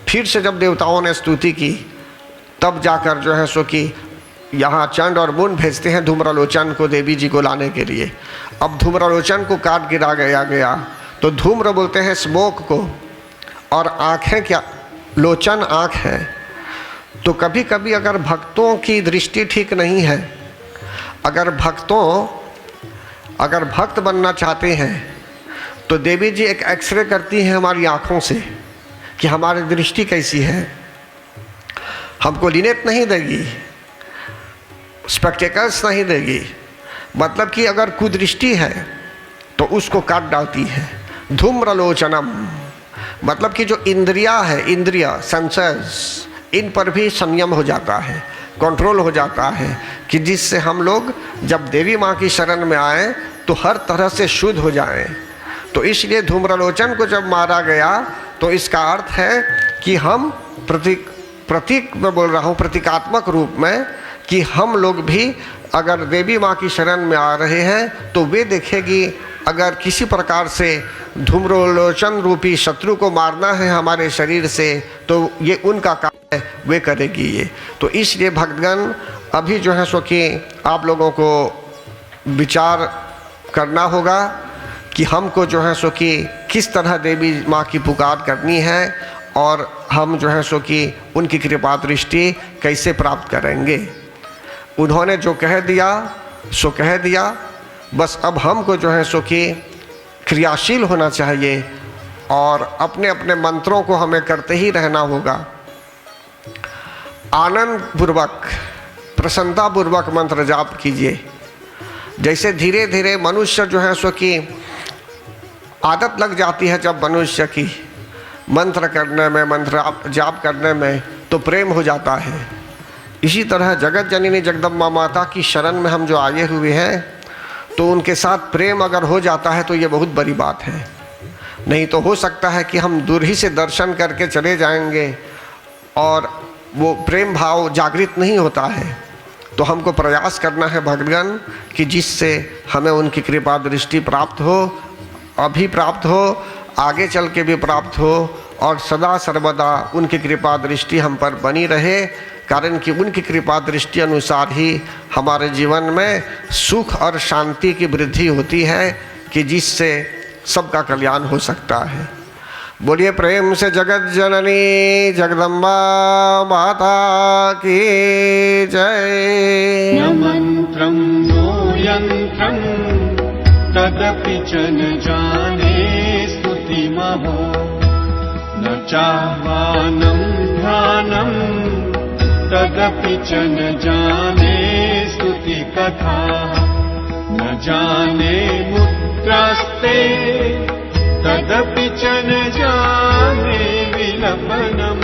फिर से जब देवताओं ने स्तुति की, तब जाकर जो है सो कि यहाँ चंड और मुंड भेजते हैं धूम्रलोचन को देवी जी को लाने के लिए। अब धूम्रलोचन को काट गिरा गया, तो धूम्र बोलते हैं स्मोक को, और आँखें क्या, लोचन आँख है। तो कभी कभी अगर भक्तों की दृष्टि ठीक नहीं है, अगर भक्त बनना चाहते हैं तो देवी जी एक एक्सरे करती हैं हमारी आँखों से कि हमारी दृष्टि कैसी है, हमको लिनेट नहीं देगी, स्पेक्टेकल्स नहीं देगी। मतलब कि अगर कुदृष्टि है तो उसको काट डालती है। धूम्रलोचनम मतलब कि जो इंद्रिया है, इंद्रिय सेंसर्स, इन पर भी संयम हो जाता है, कंट्रोल हो जाता है, कि जिससे हम लोग जब देवी माँ की शरण में आए तो हर तरह से शुद्ध हो जाएं। तो इसलिए धूम्रलोचन को जब मारा गया तो इसका अर्थ है कि हम प्रतीक मैं बोल रहा हूँ, प्रतीकात्मक रूप में, कि हम लोग भी अगर देवी माँ की शरण में आ रहे हैं तो वे देखेगी अगर किसी प्रकार से धूम्रलोचन रूपी शत्रु को मारना है हमारे शरीर से तो ये उनका काम है, वे करेगी ये। तो इसलिए भक्तगण अभी जो है सो कि आप लोगों को विचार करना होगा कि हमको जो है सो कि किस तरह देवी माँ की पुकार करनी है और हम जो है सो कि उनकी कृपा दृष्टि कैसे प्राप्त करेंगे। उन्होंने जो कह दिया सो कह दिया, बस अब हमको जो है सो कि क्रियाशील होना चाहिए और अपने अपने मंत्रों को हमें करते ही रहना होगा। आनंद पूर्वक, प्रसन्नता पूर्वक मंत्र जाप कीजिए। जैसे धीरे धीरे मनुष्य जो है सो कि आदत लग जाती है जब मनुष्य की मंत्र करने में, मंत्र जाप करने में, तो प्रेम हो जाता है। इसी तरह जगत जननी जगदम्बा माता की शरण में हम जो आए हुए हैं तो उनके साथ प्रेम अगर हो जाता है तो ये बहुत बड़ी बात है। नहीं तो हो सकता है कि हम दूर ही से दर्शन करके चले जाएंगे और वो प्रेम भाव जागृत नहीं होता है। तो हमको प्रयास करना है भक्तगण कि जिससे हमें उनकी कृपा दृष्टि प्राप्त हो, अभी प्राप्त हो, आगे चल के भी प्राप्त हो और सदा सर्वदा उनकी कृपा दृष्टि हम पर बनी रहे। कारण कि उनकी कृपा दृष्टि अनुसार ही हमारे जीवन में सुख और शांति की वृद्धि होती है कि जिससे सबका कल्याण हो सकता है। बोलिए प्रेम से जगत जननी जगदम्बा माता की जय। न मंत्रं नो यंत्रं तदपि च न जाने स्तुतिमहो, न चाह्वानं ध्यानं तदपि च न जाने स्तुति कथा, न जाने मुद्रास्ते तदपि च न जाने विलपनम्।